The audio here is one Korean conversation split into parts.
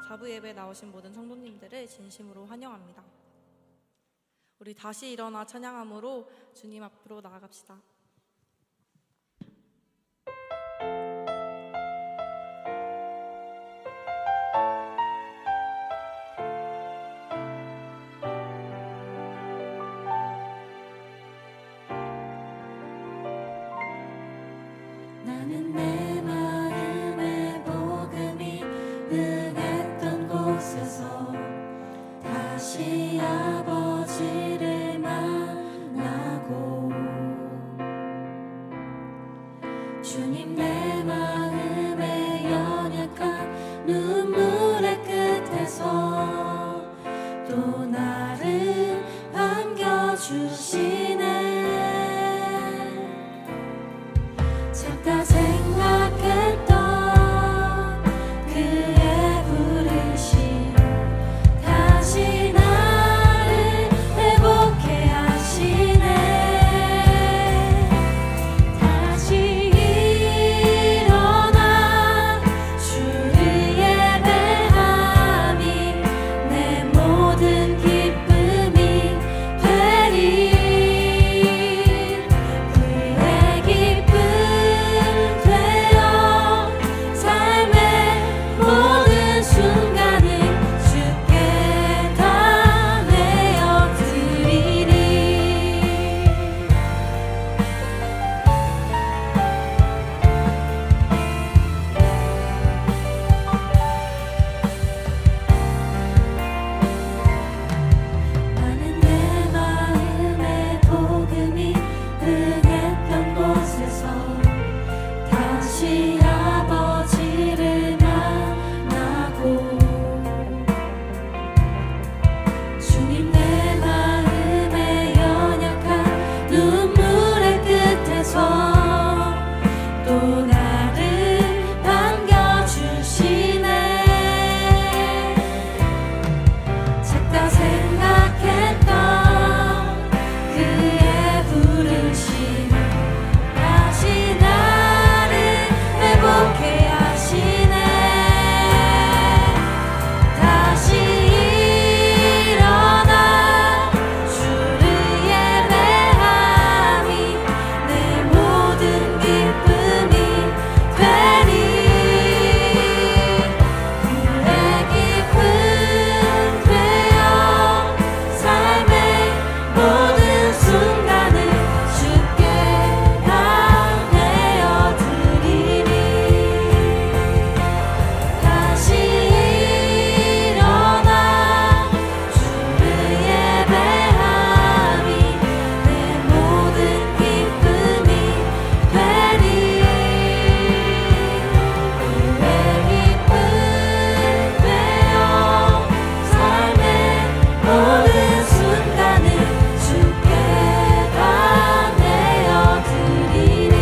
자부 예배에 나오신 모든 성도님들을 진심으로 환영합니다. 우리 다시 일어나 찬양함으로 주님 앞으로 나아갑시다. 나는 내 마음의 복음이 응했던 곳에서 다시 아버지를 만나고 주님 내 마음의 연약한 눈물의 끝에서 또 나를 안겨주시네. 잠깐 생각했던 그의 부르심 다시 나를 회복해 하시네. 다시 일어나 주를 예배함이 내 모든 기쁨이 되리. 그의 기쁨 되어 삶의 모든 순간을 주께 다 내어드리리. 나는 내 마음의 복음이 응했던 곳에서 다시 아버지를 만나고 주님 내 마음의 연약한 눈물의 끝에서 또 나를 반겨주시네. 잠깐 생각했던 그의 부르심 다시 나를 회복해 하시네. 다시 일어나 주를 예배함이 내 모든 기쁨이 되리. 그의 기쁨 되어 삶의 모든 순간을 주께 다 내어드리리. 다시 일어나 주를 예배함이 내 모든 기쁨이 되리. 그의 기쁨 되어 삶의 모든 순간을 주께 다 내어드리리.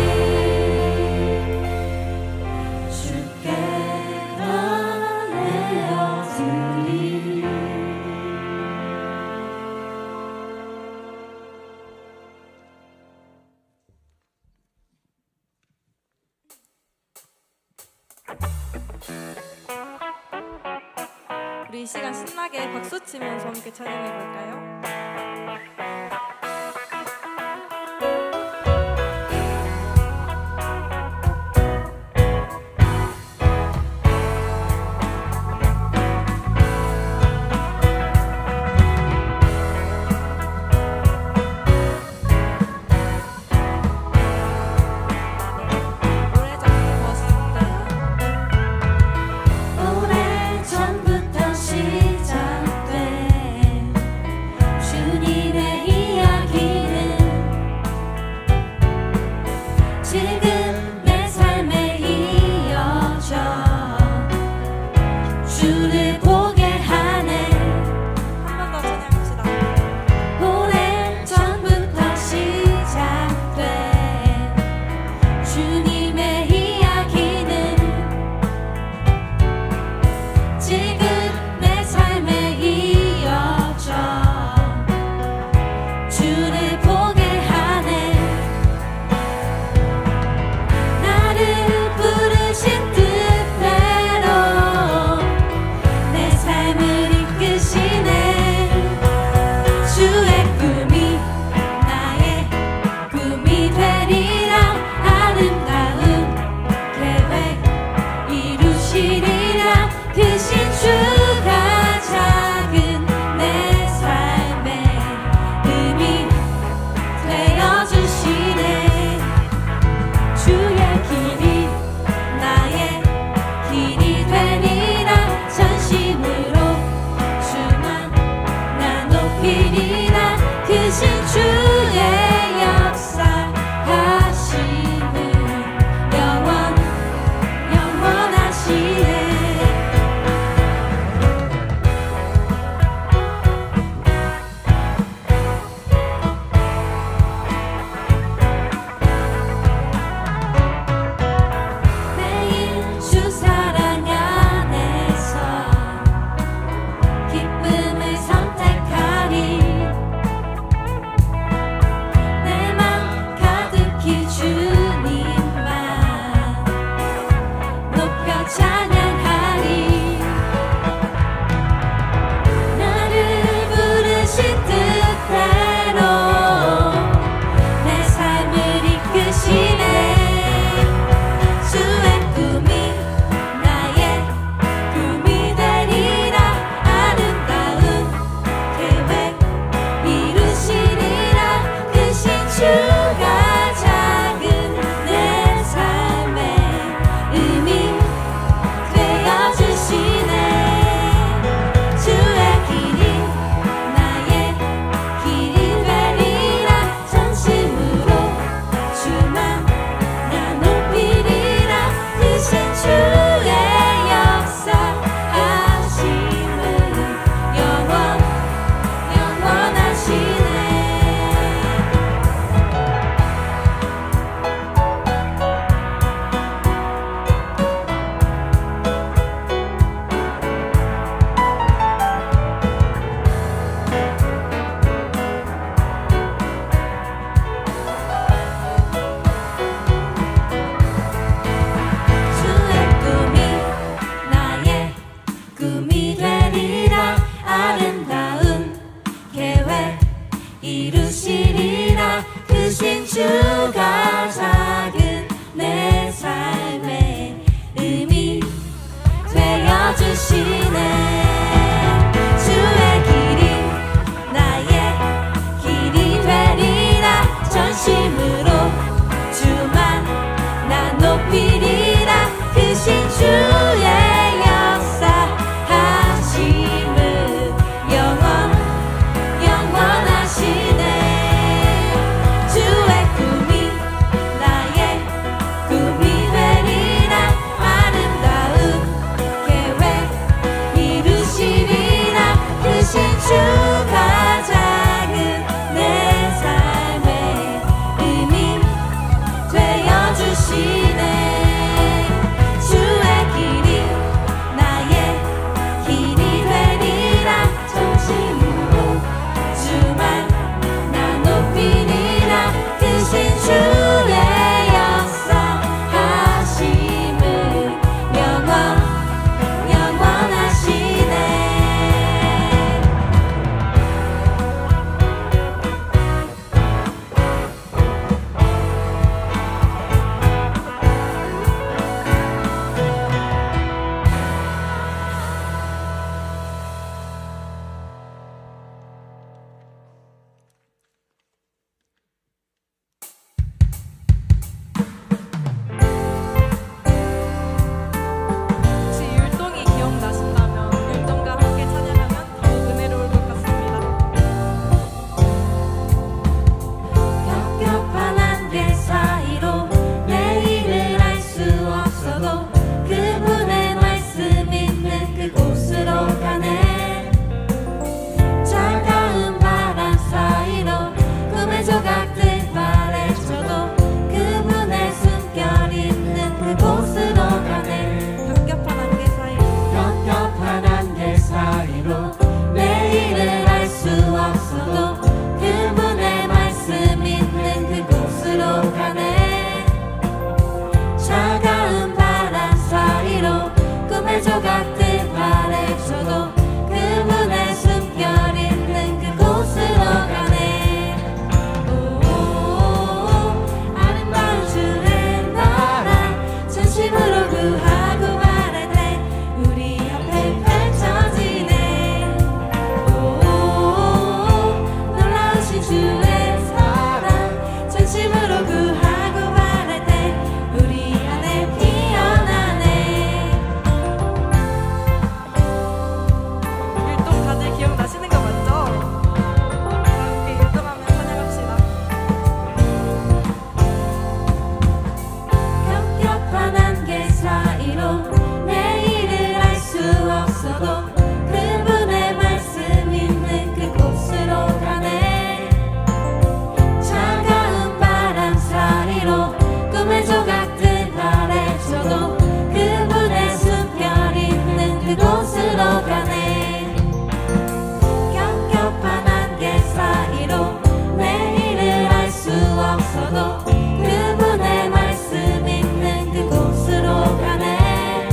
주께 다 내어드리리. 우리 이 시간 신나게 박수 치면서 함께 찬양해 볼까요? 오래전에 오래전부터 시작된 주님의 이야기는 지금 내 삶에 이어져 주를 보게 하네. 한 번 더 찬양합시다. 오래전부터 시작된 주님의 이야기는 지금 내 삶에 이어져 주를 보게 하네. 나를 부르신 뜻대로 내 찬양하리 나를 부르신 뜻대로 내 삶을 이끄시네 주의 꿈이 나의 꿈이 되리라 아름다운 계획 이루시리라 크신 주가 작은 내 삶의 의미 되어주시네 주의 길이 나의 길이 되리라 전심으로 주만 나 높이리라 크신 주의 역사하심은 영원하시네 주의 꿈이 나의 꿈이 되리라 아름다운 계획 이루시리라 크신 주가 작은 내 삶의 의미 되어주시네 주의 길이 나의 길이 되리라 전심으로 주만 나 높이리라 크신 주의 역사하심은 영원하시네 주의 꿈이 나의 꿈이 되리라 아름다운 계획 이루시리라 크신 주가 작은 내 삶의 의미 되어주시네 주의 길이 나의 길이 되리라 전심으로 주만 나 높이리라 크신 주의 역사하심은 영원하시네 혹시 율동이 기억나신다면 율동과 함께 찬양하면 더욱 은혜로울 것 같습니다. 겹겹한 안개 사이로 내일을 알 수 없어도 그분의 말씀 있는 그곳으로 가네 차가운 바람 사이로 꿈의 조각들 바래쳐도 그분의 숨결 있는 그곳으로 가네 겹겹한 안개 사이 겹겹한 안개 사이로 내일을 알 수 없어도 그분의 말씀 있는 그곳으로 가네 차가운 바람 사이로 꿈의 조각들 바래쳐도 그분의 숨결 있는 그곳으로 가네 아름다운 주의 나라 전심으로 구하고 바랄 때 우리 앞에 펼쳐지네 놀라우신 주의 사랑 전심으로 구하고 바랄 때 우리 안에 피어나네 율동 다들 기억나시는 거 맞죠? 함께 율동하며 찬양합시다. 겹겹한 안개 사이로 내일을 알 수 없어도 그분의 말씀 있는 그곳으로 가네 차가운 바람 사이로 꿈의 조각들 바래쳐도 그분의 숨결 있는 그곳으로 가네 겹겹한 안개 사이로 내일을 알 수 없어도 그분의 말씀 있는 그곳으로 가네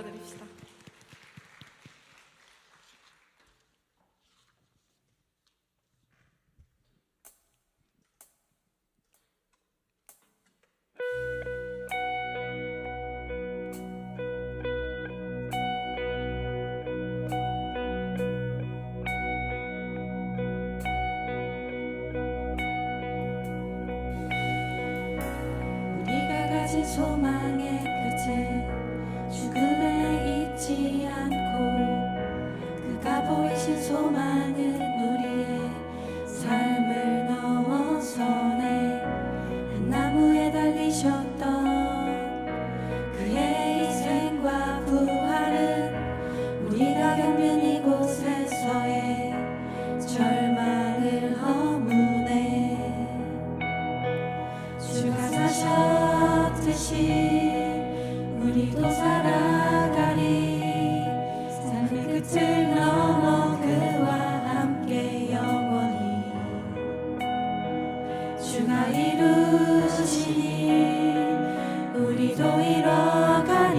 보여드립시다. 우리가 가진 소망의 끝은 죽음에 있지 않고 그가 보이신 소망은 우리의 삶을 넘어서네. 한 나무에 달리셨던 그의 희생과 부활은 우리가 겪는 이곳에서의 절망을 허무네. 주가 사셨듯이 우리도 살아가리. 삶의 끝을 넘어 그와 함께 영원히. 주가 이루시니 우리도 이뤄가리.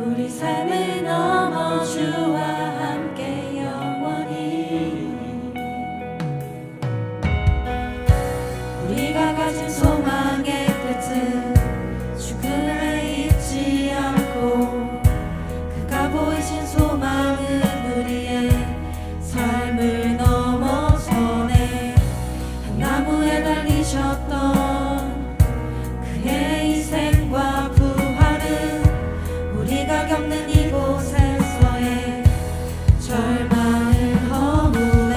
우리 삶을 넘어 주와 함께 영원히. 우리가 가진 소망의 끝은 죽음에 있지 않고 그가 보이신 소망은 우리의 삶을 넘어서네. 한 나무에 달리셨던 그의 희생과 부활은 우리가 겪는 이곳에서의 절망을 허무네.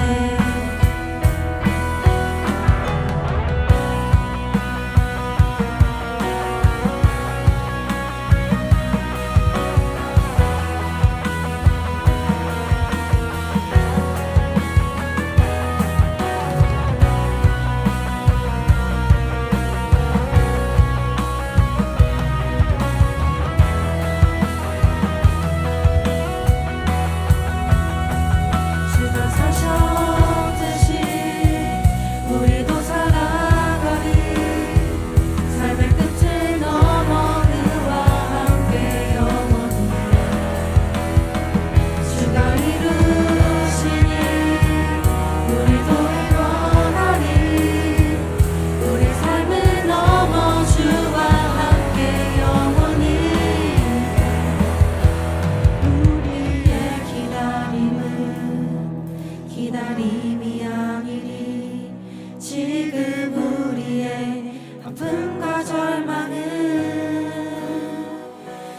주가 사셨듯이 우리도 살아가리. 삶의 끝을 넘어 그와 함께 영원히. 주가 이루시니 우리도 이뤄가리. 우리 삶을 넘어 주와 함께 영원히. 우리의 기다림이 아니리. 지금 우리의 아픔과 절망은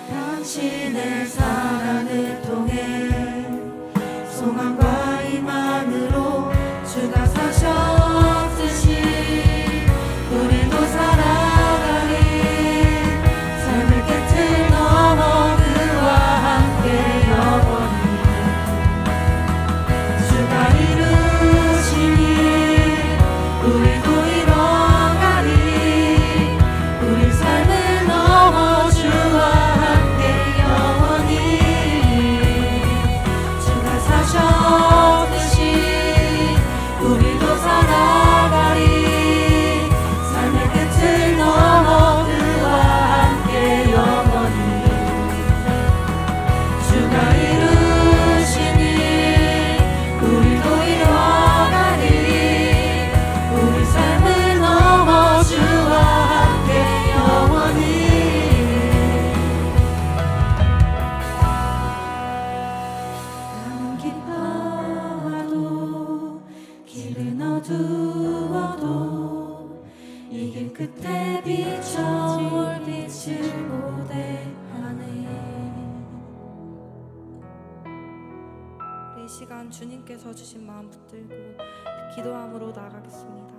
당신의 사랑을 통해 소망과 희망으로. 주가 사셨듯이 우리도 살아가리. 삶의 끝을 넘어 그와 함께 영원히. 주가 이루시니 우리도 이뤄가리. 우리 삶을 넘어 주와 함께 영원히. 주가 사셨듯이 우리도 살아가리. 삶의 끝을 넘어 그와 함께 영원히. 주가 이루시니 우리도 이뤄가리. 우리 삶을 넘어 주와 함께 영원히. 나는 기뻐와도 길은 어두워도 이 길 끝에 비춰올 빛을 고대하네. 우리 이 시간 주님께서 주신 마음 붙들고 기도함으로 나아가겠습니다.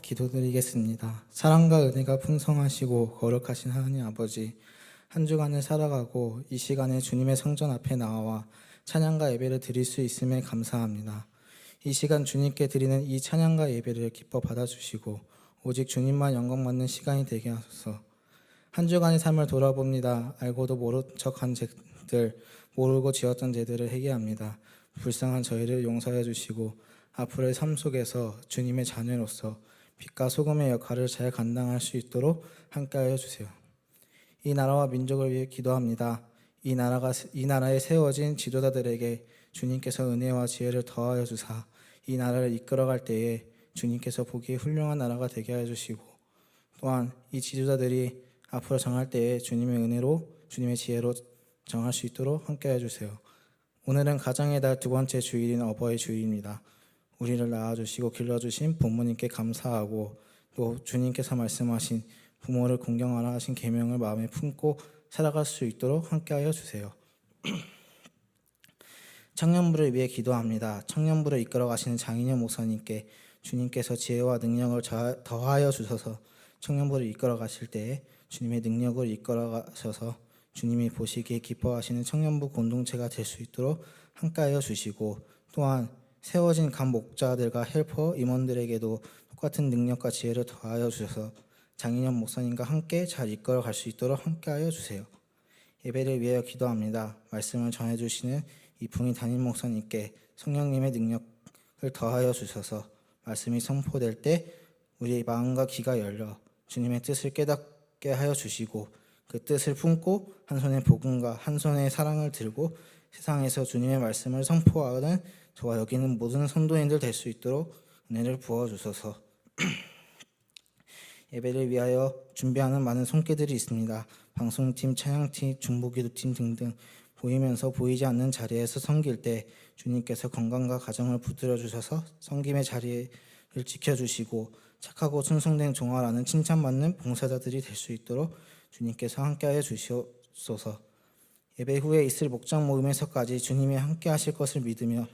기도드리겠습니다. 사랑과 은혜가 풍성하시고 거룩하신 하나님 아버지, 한 주간을 살아가고 이 시간에 주님의 성전 앞에 나와 찬양과 예배를 드릴 수 있음에 감사합니다. 이 시간 주님께 드리는 이 찬양과 예배를 기뻐 받아주시고 오직 주님만 영광 받는 시간이 되게 하소서. 한 주간의 삶을 돌아봅니다. 알고도 모른 척한 죄들, 모르고 지었던 죄들을 회개합니다. 불쌍한 저희를 용서해 주시고 앞으로의 삶 속에서 주님의 자녀로서 빛과 소금의 역할을 잘 감당할 수 있도록 함께하여 주세요. 이 나라와 민족을 위해 기도합니다. 이 나라에 세워진 지도자들에게 주님께서 은혜와 지혜를 더하여 주사 이 나라를 이끌어갈 때에 주님께서 보기에 훌륭한 나라가 되게 하여 주시고, 또한 이 지도자들이 앞으로 정할 때에 주님의 은혜로 주님의 지혜로 정할 수 있도록 함께하여 주세요. 오늘은 가정의 달 두 번째 주일인 어버이 주일입니다. 우리를 낳아주시고 길러주신 부모님께 감사하고 또 주님께서 말씀하신 부모를 공경하라 하신 계명을 마음에 품고 살아갈 수 있도록 함께하여 주세요. 청년부를 위해 기도합니다. 청년부를 이끌어 가시는 장인영 목사님께 주님께서 지혜와 능력을 더하여 주셔서 청년부를 이끌어 가실 때에 주님의 능력을 이끌어 가셔서 주님이 보시기에 기뻐하시는 청년부 공동체가 될 수 있도록 함께하여 주시고, 또한 세워진 간 목자들과 헬퍼 임원들에게도 똑같은 능력과 지혜를 더하여 주셔서 장인영 목사님과 함께 잘 이끌어 갈 수 있도록 함께하여 주세요. 예배를 위하여 기도합니다. 말씀을 전해주시는 이풍희 담임 목사님께 성령님의 능력을 더하여 주셔서 말씀이 선포될 때 우리의 마음과 귀가 열려 주님의 뜻을 깨닫게 하여 주시고, 그 뜻을 품고 한 손에 복음과 한 손에 사랑을 들고 세상에서 주님의 말씀을 선포하는 저와 여기 있는 모든 성도인들 될 수 있도록 은혜를 부어주소서. 예배를 위하여 준비하는 많은 손길들이 있습니다. 방송팀, 찬양팀, 중보기도팀 등등 보이면서 보이지 않는 자리에서 섬길 때 주님께서 건강과 가정을 붙들어 주셔서 섬김의 자리를 지켜주시고 착하고 충성된 종아라는 칭찬받는 봉사자들이 될 수 있도록 주님께서 함께하여 주시옵소서. 예배 후에 있을 목장 모임에서까지 주님이 함께하실 것을 믿으며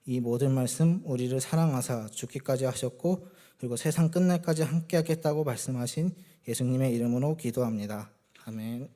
이 모든 말씀 우리를 사랑하사 죽기까지 하셨고 그리고 세상 끝날까지 함께하겠다고 말씀하신 예수님의 이름으로 기도합니다. 아멘.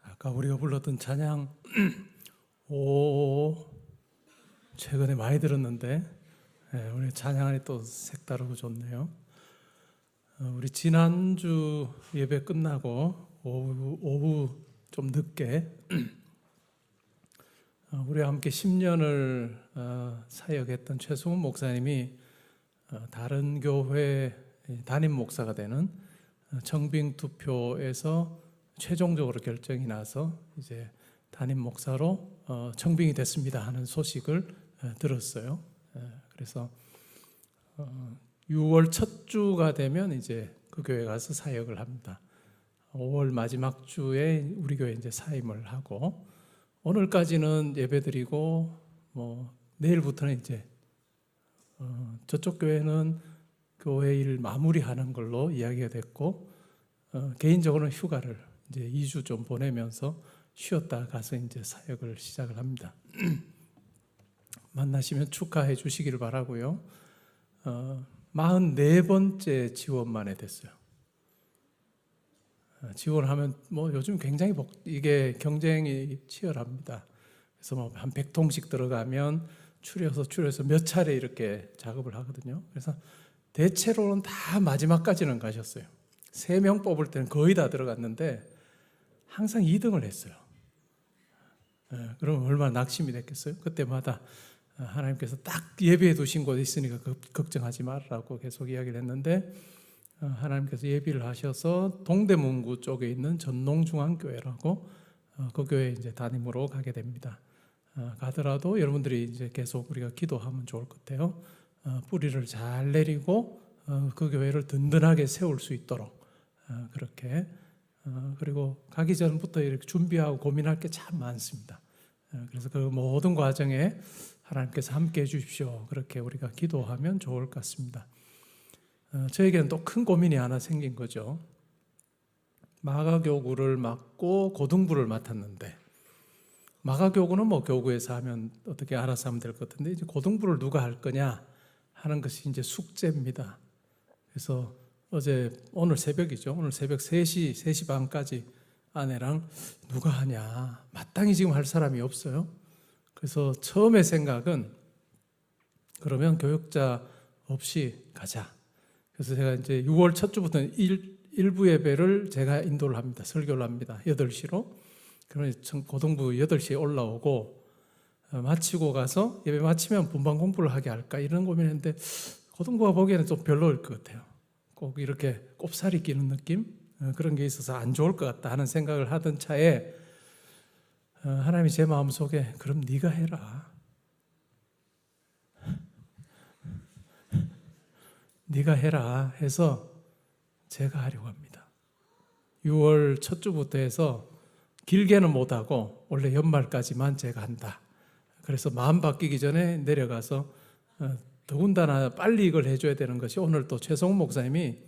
아까 우리가 불렀던 찬양 오 최근에 많이 들었는데 오늘 찬양이 또 색다르고 좋네요. 우리 지난주 예배 끝나고 오후 좀 늦게 우리와 함께 10년을 사역했던 최승훈 목사님이 다른 교회 담임 목사가 되는 청빙 투표에서 최종적으로 결정이 나서 이제 담임 목사로 청빙이 됐습니다 하는 소식을 들었어요. 그래서 6월 첫 주가 되면 이제 그 교회 가서 사역을 합니다. 5월 마지막 주에 우리 교회 이제 사임을 하고 오늘까지는 예배드리고 내일부터는 이제 저쪽 교회는 교회 일 마무리하는 걸로 이야기가 됐고 개인적으로는 휴가를 이제 2주 좀 보내면서 쉬었다 가서 이제 사역을 시작을 합니다. 만나시면 축하해 주시기를 바라고요. 44번째 지원만에 됐어요. 지원하면 요즘 굉장히 이게 경쟁이 치열합니다. 그래서 한 100통씩 들어가면 추려서 몇 차례 이렇게 작업을 하거든요. 그래서 대체로는 다 마지막까지는 가셨어요. 3명 뽑을 때는 거의 다 들어갔는데 항상 2등을 했어요. 그럼 얼마나 낙심이 됐겠어요? 그때마다 하나님께서 딱 예비해 두신 곳에 있으니까 걱정하지 말라고 계속 이야기를 했는데 하나님께서 예비를 하셔서 동대문구 쪽에 있는 전농중앙교회라고 그 교회 이제 담임으로 가게 됩니다. 가더라도 여러분들이 이제 계속 우리가 기도하면 좋을 것 같아요. 뿌리를 잘 내리고 그 교회를 든든하게 세울 수 있도록 그렇게 그리고 가기 전부터 이렇게 준비하고 고민할 게 참 많습니다. 그래서 그 모든 과정에 하나님께서 함께 해주십시오. 그렇게 우리가 기도하면 좋을 것 같습니다. 저에게는 또 큰 고민이 하나 생긴 거죠. 마가교구를 맡고 고등부를 맡았는데 마가교구는 뭐 교구에서 하면 어떻게 알아서 하면 될 것 같은데 이제 고등부를 누가 할 거냐 하는 것이 이제 숙제입니다. 그래서 오늘 새벽이죠. 오늘 새벽 3시 반까지 아내랑 누가 하냐. 마땅히 지금 할 사람이 없어요. 그래서 처음에 생각은 그러면 교역자 없이 가자. 그래서 제가 이제 6월 첫 주부터는 일부 예배를 제가 인도를 합니다. 설교를 합니다. 8시로. 그러면 고등부 8시에 올라오고 마치고 가서 예배 마치면 분반 공부를 하게 할까 이런 고민했는데 고등부가 보기에는 좀 별로일 것 같아요. 꼭 이렇게 꼽살이 끼는 느낌? 그런 게 있어서 안 좋을 것 같다 하는 생각을 하던 차에 하나님이 제 마음속에 그럼 네가 해라. 네가 해라 해서 제가 하려고 합니다. 6월 첫 주부터 해서 길게는 못하고 원래 연말까지만 제가 한다. 그래서 마음 바뀌기 전에 내려가서 더군다나 빨리 이걸 해줘야 되는 것이 오늘 또 최성훈 목사님이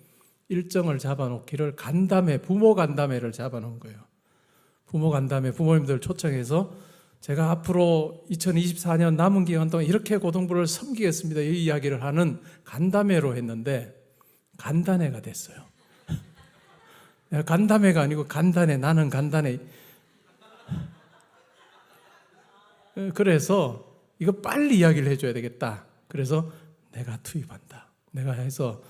일정을 잡아놓기를 부모 간담회를 잡아놓은 거예요. 부모 간담회 부모님들 초청해서 제가 앞으로 2024년 남은 기간 동안 이렇게 고등부를 섬기겠습니다. 이 이야기를 하는 간담회로 했는데 간단회가 됐어요. 간담회가 아니고 간단해. 나는 간단해. 그래서 이거 빨리 이야기를 해줘야 되겠다. 그래서 내가 투입한다. 내가 해서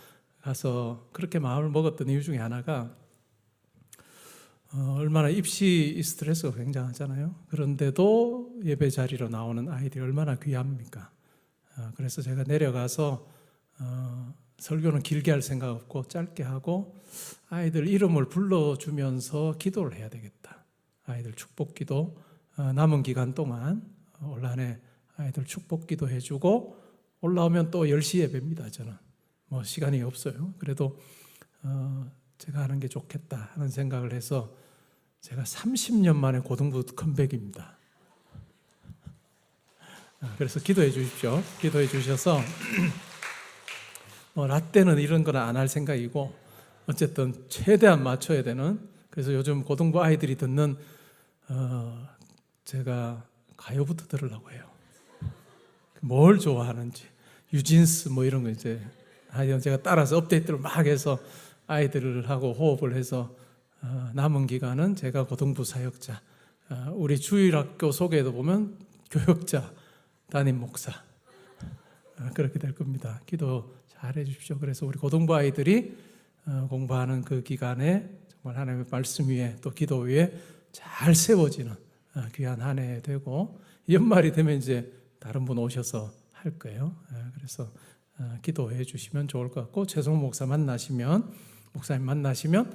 가서 그렇게 마음을 먹었던 이유 중에 하나가 얼마나 입시 스트레스가 굉장하잖아요. 그런데도 예배 자리로 나오는 아이들이 얼마나 귀합니까? 그래서 제가 내려가서 설교는 길게 할 생각 없고 짧게 하고 아이들 이름을 불러주면서 기도를 해야 되겠다. 아이들 축복기도 남은 기간 동안 올 한 해 아이들 축복기도 해주고 올라오면 또 10시 예배입니다. 저는 뭐 시간이 없어요. 그래도 제가 하는 게 좋겠다 하는 생각을 해서 제가 30년 만에 고등부 컴백입니다. 그래서 기도해 주십시오. 기도해 주셔서 라떼는 이런 거는 안 할 생각이고 어쨌든 최대한 맞춰야 되는 그래서 요즘 고등부 아이들이 듣는 제가 가요부터 들으려고 해요. 뭘 좋아하는지 유진스 뭐 이런 거 이제 제가 따라서 업데이트를 막 해서 아이들하고 호흡을 해서 남은 기간은 제가 고등부 사역자 우리 주일학교 소개에도 보면 교역자 담임 목사 그렇게 될 겁니다. 기도 잘 해주십시오. 그래서 우리 고등부 아이들이 공부하는 그 기간에 정말 하나님의 말씀 위에 또 기도 위에 잘 세워지는 귀한 한 해 되고 연말이 되면 이제 다른 분 오셔서 할 거예요. 그래서 기도해 주시면 좋을 것 같고 최성훈 목사님 만나시면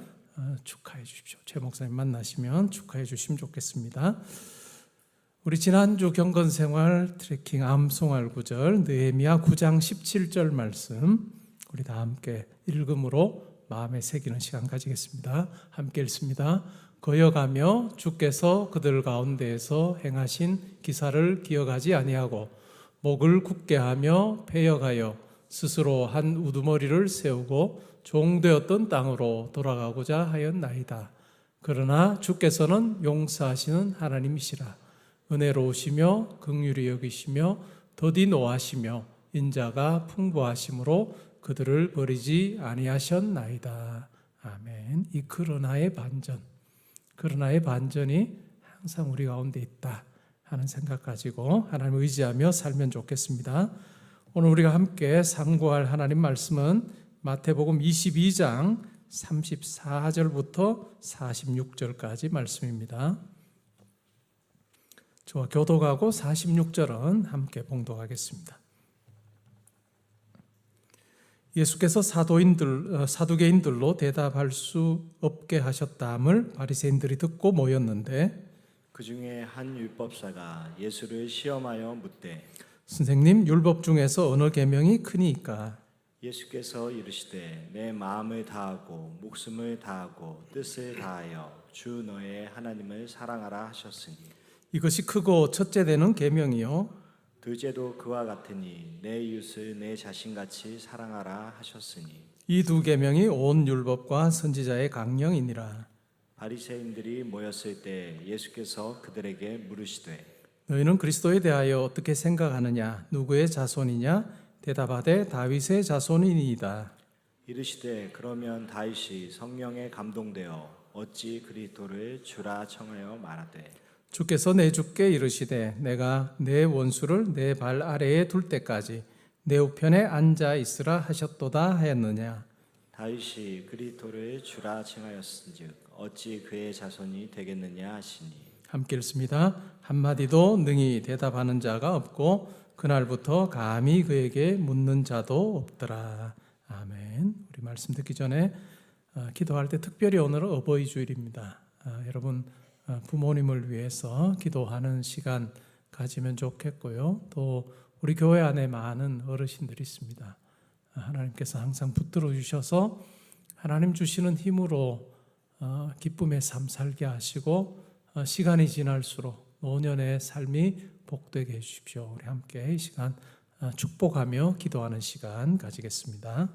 축하해 주십시오. 최 목사님 만나시면 축하해 주시면 좋겠습니다. 우리 지난주 경건생활 트래킹 암송할 구절 느헤미야 9장 17절 말씀 우리 다 함께 읽음으로 마음에 새기는 시간 가지겠습니다. 함께 읽습니다. 거여가며 주께서 그들 가운데에서 행하신 기사를 기억하지 아니하고 목을 굳게 하며 패역하여 스스로 한 우두머리를 세우고 종되었던 땅으로 돌아가고자 하였나이다. 그러나 주께서는 용서하시는 하나님이시라. 은혜로우시며 긍휼히 여기시며 더디 노하시며 인자가 풍부하심으로 그들을 버리지 아니하셨나이다. 아멘. 이 그러나의 반전이 항상 우리 가운데 있다 하는 생각 가지고 하나님을 의지하며 살면 좋겠습니다. 오늘 우리가 함께 상고할 하나님 말씀은 마태복음 22장 34절부터 46절까지 말씀입니다. 저와 교독하고 46절은 함께 봉독하겠습니다. 예수께서 사두개인들로 대답할 수 없게 하셨다함을 바리새인들이 듣고 모였는데 그 중에 한 율법사가 예수를 시험하여 묻되 선생님, 율법 중에서 어느 계명이 크니까? 예수께서 이르시되 내 마음을 다하고 목숨을 다하고 뜻을 다하여 주 너의 하나님을 사랑하라 하셨으니 이것이 크고 첫째 되는 계명이요. 둘째도 그와 같으니 내 이웃을 내 자신같이 사랑하라 하셨으니 이 두 계명이 온 율법과 선지자의 강령이니라. 바리새인들이 모였을 때 예수께서 그들에게 물으시되 너희는 그리스도에 대하여 어떻게 생각하느냐? 누구의 자손이냐? 대답하되 다윗의 자손이니이다. 이르시되 그러면 다윗이 성령에 감동되어 어찌 그리스도를 주라 청하여 말하되 주께서 내 주께 이르시되 내가 내 원수를 내 발 아래에 둘 때까지 내 우편에 앉아 있으라 하셨도다 하였느냐? 다윗이 그리스도를 주라 칭하였은즉 어찌 그의 자손이 되겠느냐 하시니 함께 읽습니다. 한마디도 능히 대답하는 자가 없고 그날부터 감히 그에게 묻는 자도 없더라. 아멘. 우리 말씀 듣기 전에 기도할 때 특별히 오늘은 어버이 주일입니다. 여러분 부모님을 위해서 기도하는 시간 가지면 좋겠고요. 또 우리 교회 안에 많은 어르신들이 있습니다. 하나님께서 항상 붙들어 주셔서 하나님 주시는 힘으로 기쁨의 삶 살게 하시고 시간이 지날수록 노년의 삶이 복되게 해주십시오. 우리 함께 이 시간 축복하며 기도하는 시간 가지겠습니다.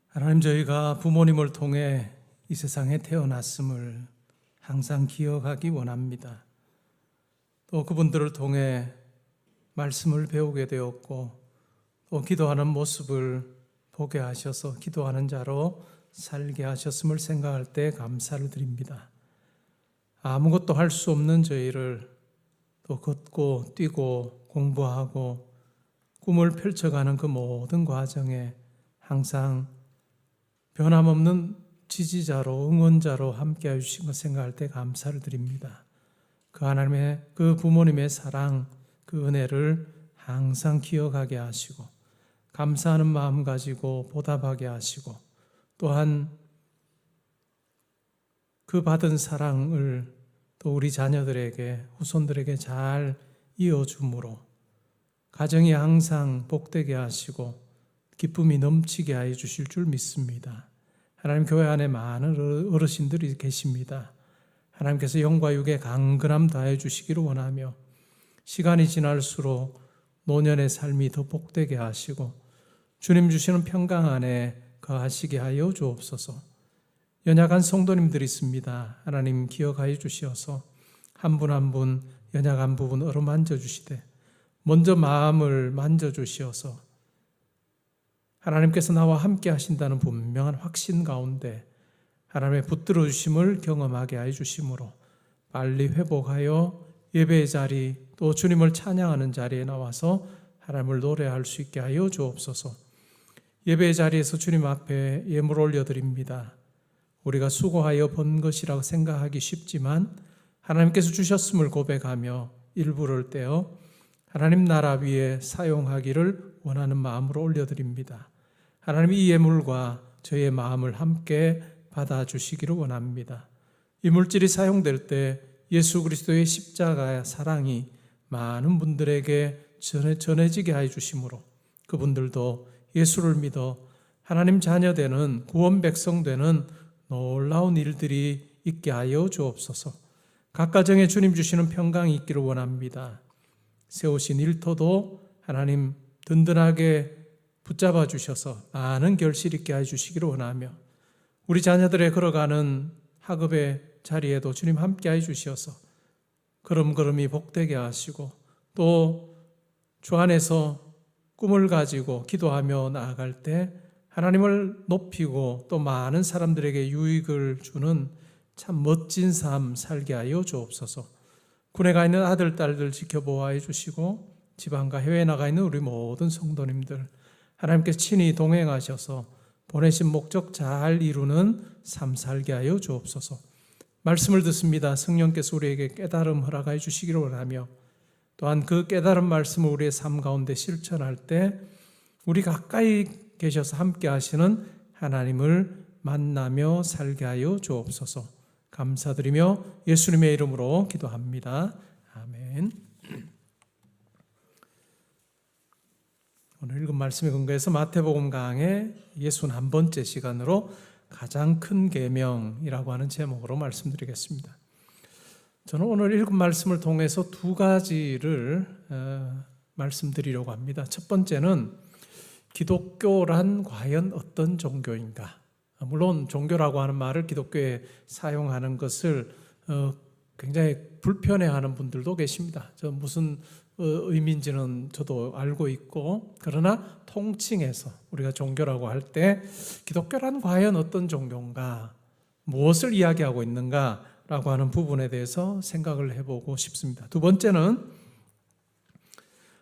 하나님, 저희가 부모님을 통해 이 세상에 태어났음을 항상 기억하기 원합니다. 또 그분들을 통해 말씀을 배우게 되었고 또 기도하는 모습을 보게 하셔서 기도하는 자로 살게 하셨음을 생각할 때 감사를 드립니다. 아무것도 할 수 없는 저희를 또 걷고 뛰고 공부하고 꿈을 펼쳐가는 그 모든 과정에 항상 변함없는 지지자로 응원자로 함께해 주신 것 생각할 때 감사를 드립니다. 그 하나님의 그 부모님의 사랑, 그 은혜를 항상 기억하게 하시고 감사하는 마음 가지고 보답하게 하시고 또한 그 받은 사랑을 또 우리 자녀들에게 후손들에게 잘 이어줌으로 가정이 항상 복되게 하시고 기쁨이 넘치게 하여 주실 줄 믿습니다. 하나님, 교회 안에 많은 어르신들이 계십니다. 하나님께서 영과 육에 강건함 더하여 주시기를 원하며 시간이 지날수록 노년의 삶이 더 복되게 하시고 주님 주시는 평강 안에 거하시게 하여 주옵소서. 연약한 성도님들이 있습니다. 하나님 기억하여 주시어서 한 분 한 분 연약한 부분 어루만져 주시되 먼저 마음을 만져 주시어서 하나님께서 나와 함께 하신다는 분명한 확신 가운데 하나님의 붙들어 주심을 경험하게 하여 주심으로 빨리 회복하여 예배의 자리 또 주님을 찬양하는 자리에 나와서 하나님을 노래할 수 있게 하여 주옵소서. 예배의 자리에서 주님 앞에 예물 올려드립니다. 우리가 수고하여 번 것이라고 생각하기 쉽지만 하나님께서 주셨음을 고백하며 일부를 떼어 하나님 나라 위에 사용하기를 원하는 마음으로 올려드립니다. 하나님, 이 예물과 저의 마음을 함께 받아주시기를 원합니다. 이 물질이 사용될 때 예수 그리스도의 십자가의 사랑이 많은 분들에게 전해지게 하여 주심으로 그분들도 예수를 믿어 하나님 자녀 되는 구원 백성 되는 놀라운 일들이 있게 하여 주옵소서. 각 가정에 주님 주시는 평강이 있기를 원합니다. 세우신 일터도 하나님 든든하게 붙잡아 주셔서 많은 결실 있게 해 주시기를 원하며 우리 자녀들의 걸어가는 학업의 자리에도 주님 함께 해 주셔서 걸음걸음이 복되게 하시고 또 주 안에서 꿈을 가지고 기도하며 나아갈 때 하나님을 높이고 또 많은 사람들에게 유익을 주는 참 멋진 삶 살게 하여 주옵소서. 군에 가 있는 아들, 딸들 지켜보아 주시고 지방과 해외에 나가 있는 우리 모든 성도님들 하나님께서 친히 동행하셔서 보내신 목적 잘 이루는 삶 살게 하여 주옵소서. 말씀을 듣습니다. 성령께서 우리에게 깨달음 허락하여 주시기를 원하며 또한 그 깨달은 말씀을 우리의 삶 가운데 실천할 때 우리 가까이 계셔서 함께 하시는 하나님을 만나며 살게 하여 주옵소서. 감사드리며 예수님의 이름으로 기도합니다. 아멘. 오늘 읽은 말씀에 근거해서 마태복음 강의 61번째 시간으로 가장 큰 계명이라고 하는 제목으로 말씀드리겠습니다. 저는 오늘 읽은 말씀을 통해서 두 가지를 말씀드리려고 합니다. 첫 번째는 기독교란 과연 어떤 종교인가? 물론 종교라고 하는 말을 기독교에 사용하는 것을 굉장히 불편해하는 분들도 계십니다. 저 무슨 의미인지는 저도 알고 있고 그러나 통칭해서 우리가 종교라고 할 때 기독교란 과연 어떤 종교인가? 무엇을 이야기하고 있는가? 라고 하는 부분에 대해서 생각을 해보고 싶습니다. 두 번째는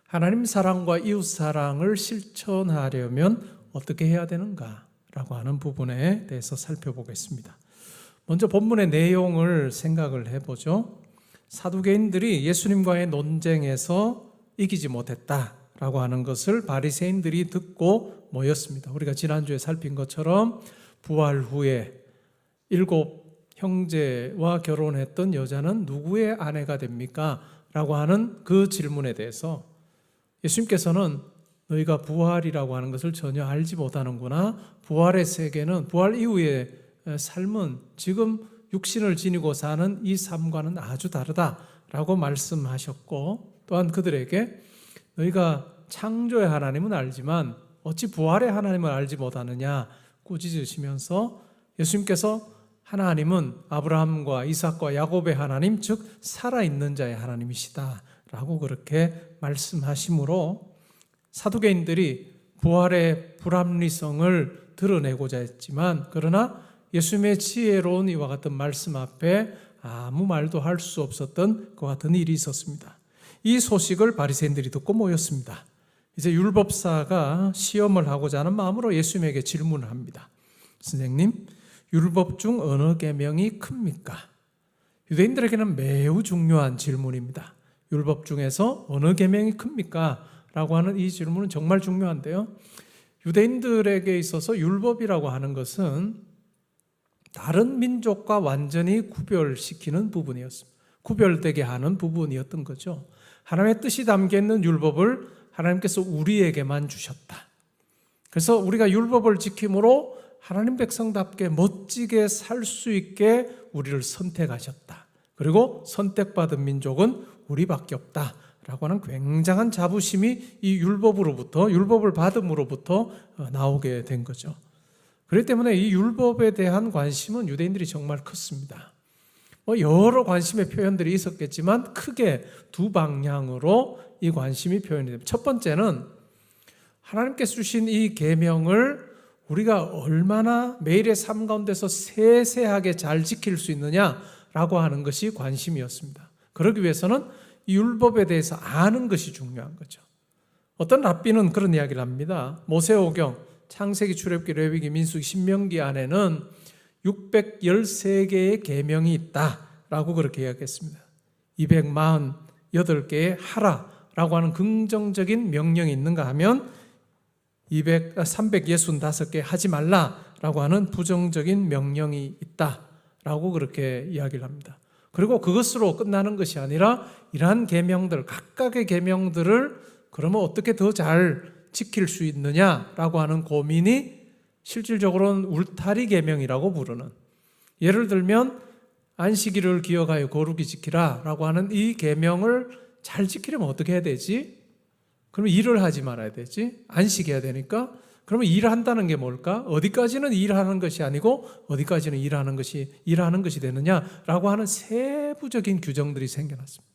하나님 사랑과 이웃 사랑을 실천하려면 어떻게 해야 되는가? 라고 하는 부분에 대해서 살펴보겠습니다. 먼저 본문의 내용을 생각을 해보죠. 사두개인들이 예수님과의 논쟁에서 이기지 못했다라고 하는 것을 바리새인들이 듣고 모였습니다. 우리가 지난주에 살핀 것처럼 부활 후에 7 형제와 결혼했던 여자는 누구의 아내가 됩니까? 라고 하는 그 질문에 대해서 예수님께서는 너희가 부활이라고 하는 것을 전혀 알지 못하는구나. 부활의 세계는 부활 이후의 삶은 지금 육신을 지니고 사는 이 삶과는 아주 다르다라고 말씀하셨고 또한 그들에게 너희가 창조의 하나님은 알지만 어찌 부활의 하나님을 알지 못하느냐 꾸짖으시면서 예수님께서 하나님은 아브라함과 이삭과 야곱의 하나님 즉 살아있는 자의 하나님이시다라고 그렇게 말씀하시므로 사두개인들이 부활의 불합리성을 드러내고자 했지만 그러나 예수님의 지혜로운 이와 같은 말씀 앞에 아무 말도 할 수 없었던 그와 같은 일이 있었습니다. 이 소식을 바리새인들이 듣고 모였습니다. 이제 율법사가 시험을 하고자 하는 마음으로 예수님에게 질문을 합니다. 선생님, 율법 중 어느 계명이 큽니까? 유대인들에게는 매우 중요한 질문입니다. 율법 중에서 어느 계명이 큽니까? 라고 하는 이 질문은 정말 중요한데요. 유대인들에게 있어서 율법이라고 하는 것은 다른 민족과 완전히 구별시키는 부분이었습니다. 구별되게 하는 부분이었던 거죠. 하나님의 뜻이 담겨있는 율법을 하나님께서 우리에게만 주셨다. 그래서 우리가 율법을 지킴으로 하나님 백성답게 멋지게 살 수 있게 우리를 선택하셨다. 그리고 선택받은 민족은 우리밖에 없다라고 하는 굉장한 자부심이 이 율법을 받음으로부터 나오게 된 거죠. 그렇기 때문에 이 율법에 대한 관심은 유대인들이 정말 컸습니다. 여러 관심의 표현들이 있었겠지만 크게 두 방향으로 이 관심이 표현이 됩니다. 첫 번째는 하나님께서 주신 이 계명을 우리가 얼마나 매일의 삶 가운데서 세세하게 잘 지킬 수 있느냐라고 하는 것이 관심이었습니다. 그러기 위해서는 이 율법에 대해서 아는 것이 중요한 거죠. 어떤 랍비는 그런 이야기를 합니다. 모세오경, 창세기, 출애굽기, 레위기, 민수기, 신명기 안에는 613개의 계명이 있다라고 그렇게 이야기했습니다. 248개의 하라라고 하는 긍정적인 명령이 있는가 하면 365개 하지 말라라고 하는 부정적인 명령이 있다라고 그렇게 이야기를 합니다. 그리고 그것으로 끝나는 것이 아니라 이러한 계명들, 각각의 계명들을 그러면 어떻게 더 잘 지킬 수 있느냐라고 하는 고민이 실질적으로는 울타리 계명이라고 부르는, 예를 들면 안식일을 기억하여 거룩히 지키라 라고 하는 이 계명을 잘 지키려면 어떻게 해야 되지? 그러면 일을 하지 말아야 되지. 안식해야 되니까. 그러면 일한다는 게 뭘까? 어디까지는 일하는 것이 아니고 어디까지는 일하는 것이 되느냐라고 하는 세부적인 규정들이 생겨났습니다.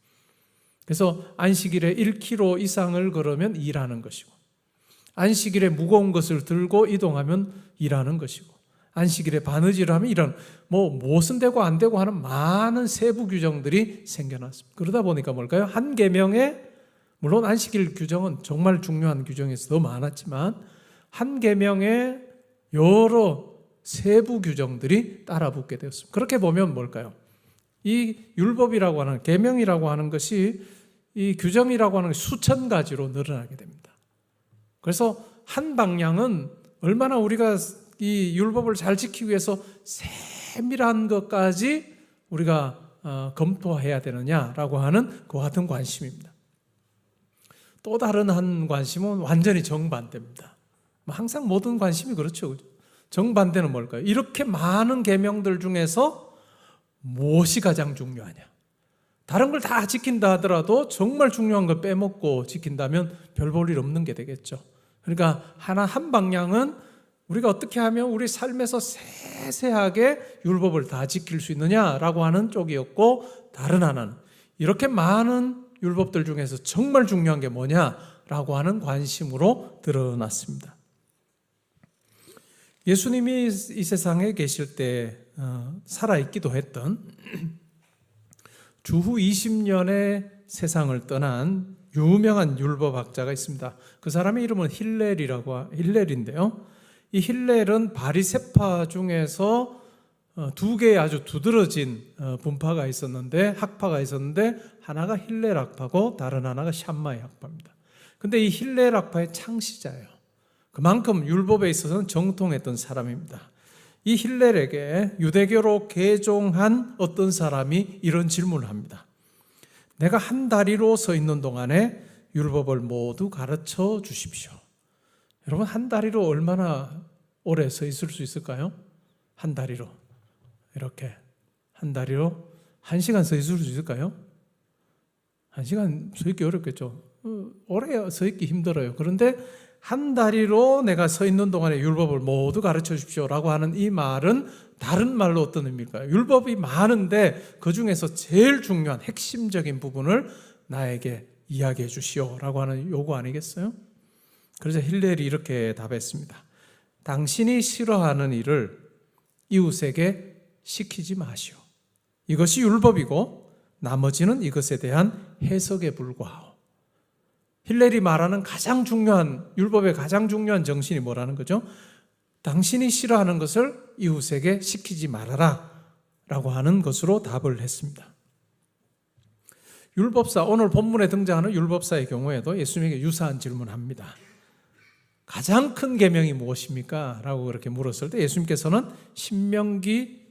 그래서 안식일에 1km 이상을 걸으면 일하는 것이고, 안식일에 무거운 것을 들고 이동하면 일하는 것이고, 안식일에 바느질을 하면 일하는, 무엇은 되고 안 되고 하는 많은 세부 규정들이 생겨났습니다. 그러다 보니까 뭘까요? 한 계명에, 물론 안식일 규정은 정말 중요한 규정에서 더 많았지만 한 계명에 여러 세부 규정들이 따라붙게 되었습니다. 그렇게 보면 뭘까요? 이 율법이라고 하는, 계명이라고 하는 것이, 이 규정이라고 하는 것이 수천 가지로 늘어나게 됩니다. 그래서 한 방향은 얼마나 우리가 이 율법을 잘 지키기 위해서 세밀한 것까지 우리가 검토해야 되느냐라고 하는 그와 같은 관심입니다. 또 다른 한 관심은 완전히 정반대입니다. 항상 모든 관심이 그렇죠. 정반대는 뭘까요? 이렇게 많은 계명들 중에서 무엇이 가장 중요하냐? 다른 걸 다 지킨다 하더라도 정말 중요한 걸 빼먹고 지킨다면 별 볼 일 없는 게 되겠죠. 그러니까 한 방향은 우리가 어떻게 하면 우리 삶에서 세세하게 율법을 다 지킬 수 있느냐라고 하는 쪽이었고, 다른 하나는 이렇게 많은 율법들 중에서 정말 중요한 게 뭐냐라고 하는 관심으로 드러났습니다. 예수님이 이 세상에 계실 때 살아있기도 했던 주후 20년의 세상을 떠난 유명한 율법학자가 있습니다. 그 사람의 이름은 힐렐인데요. 이 힐렐은 바리새파 중에서 두 개의 아주 두드러진 분파가 있었는데, 학파가 있었는데, 하나가 힐렐 학파고 다른 하나가 샴마이 학파입니다. 근데 이 힐렐 학파의 창시자예요. 그만큼 율법에 있어서는 정통했던 사람입니다. 이 힐렐에게 유대교로 개종한 어떤 사람이 이런 질문을 합니다. 내가 한 다리로 서 있는 동안에 율법을 모두 가르쳐 주십시오. 여러분, 한 다리로 얼마나 오래 서 있을 수 있을까요? 한 다리로 이렇게 한 다리로 1시간 서 있을 수 있을까요? 1시간 서 있기 어렵겠죠. 오래 서 있기 힘들어요. 그런데 한 다리로 내가 서 있는 동안에 율법을 모두 가르쳐 주십시오라고 하는 이 말은 다른 말로 어떤 의미일까요? 율법이 많은데 그 중에서 제일 중요한 핵심적인 부분을 나에게 이야기해 주시오라고 하는 요구 아니겠어요? 그래서 힐렐이 이렇게 답했습니다. 당신이 싫어하는 일을 이웃에게 시키지 마시오. 이것이 율법이고 나머지는 이것에 대한 해석에 불과하오. 힐렐이 말하는 가장 중요한, 율법의 가장 중요한 정신이 뭐라는 거죠? 당신이 싫어하는 것을 이웃에게 시키지 말아라 라고 하는 것으로 답을 했습니다. 율법사, 오늘 본문에 등장하는 율법사의 경우에도 예수님에게 유사한 질문을 합니다. 가장 큰 계명이 무엇입니까? 라고 그렇게 물었을 때 예수님께서는 신명기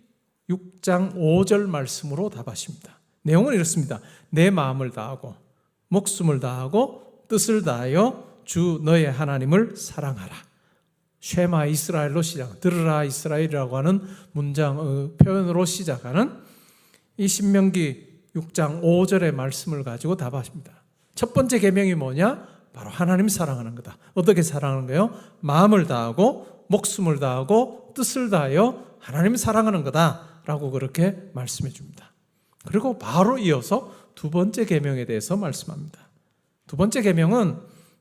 6장 5절 말씀으로 답하십니다. 내용은 이렇습니다. 내 마음을 다하고 목숨을 다하고 뜻을 다하여 주 너의 하나님을 사랑하라. 쉐마 이스라엘로 시작, 들으라 이스라엘이라고 하는 문장, 표현으로 시작하는 이 신명기 6장 5절의 말씀을 가지고 답하십니다. 첫 번째 계명이 뭐냐? 바로 하나님 사랑하는 거다. 어떻게 사랑하는 거예요? 마음을 다하고 목숨을 다하고 뜻을 다하여 하나님 사랑하는 거다라고 그렇게 말씀해 줍니다. 그리고 바로 이어서 두 번째 계명에 대해서 말씀합니다. 두 번째 계명은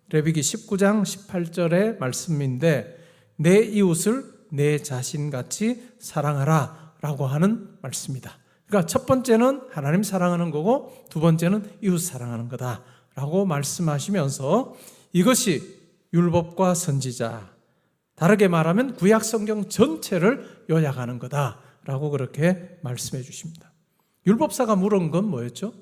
레위기 19장 18절의 말씀인데, 내 이웃을 내 자신같이 사랑하라 라고 하는 말씀이다. 그러니까 첫 번째는 하나님 사랑하는 거고 두 번째는 이웃 사랑하는 거다 라고 말씀하시면서 이것이 율법과 선지자, 다르게 말하면 구약 성경 전체를 요약하는 거다 라고 그렇게 말씀해 주십니다. 율법사가 물은 건 뭐였죠?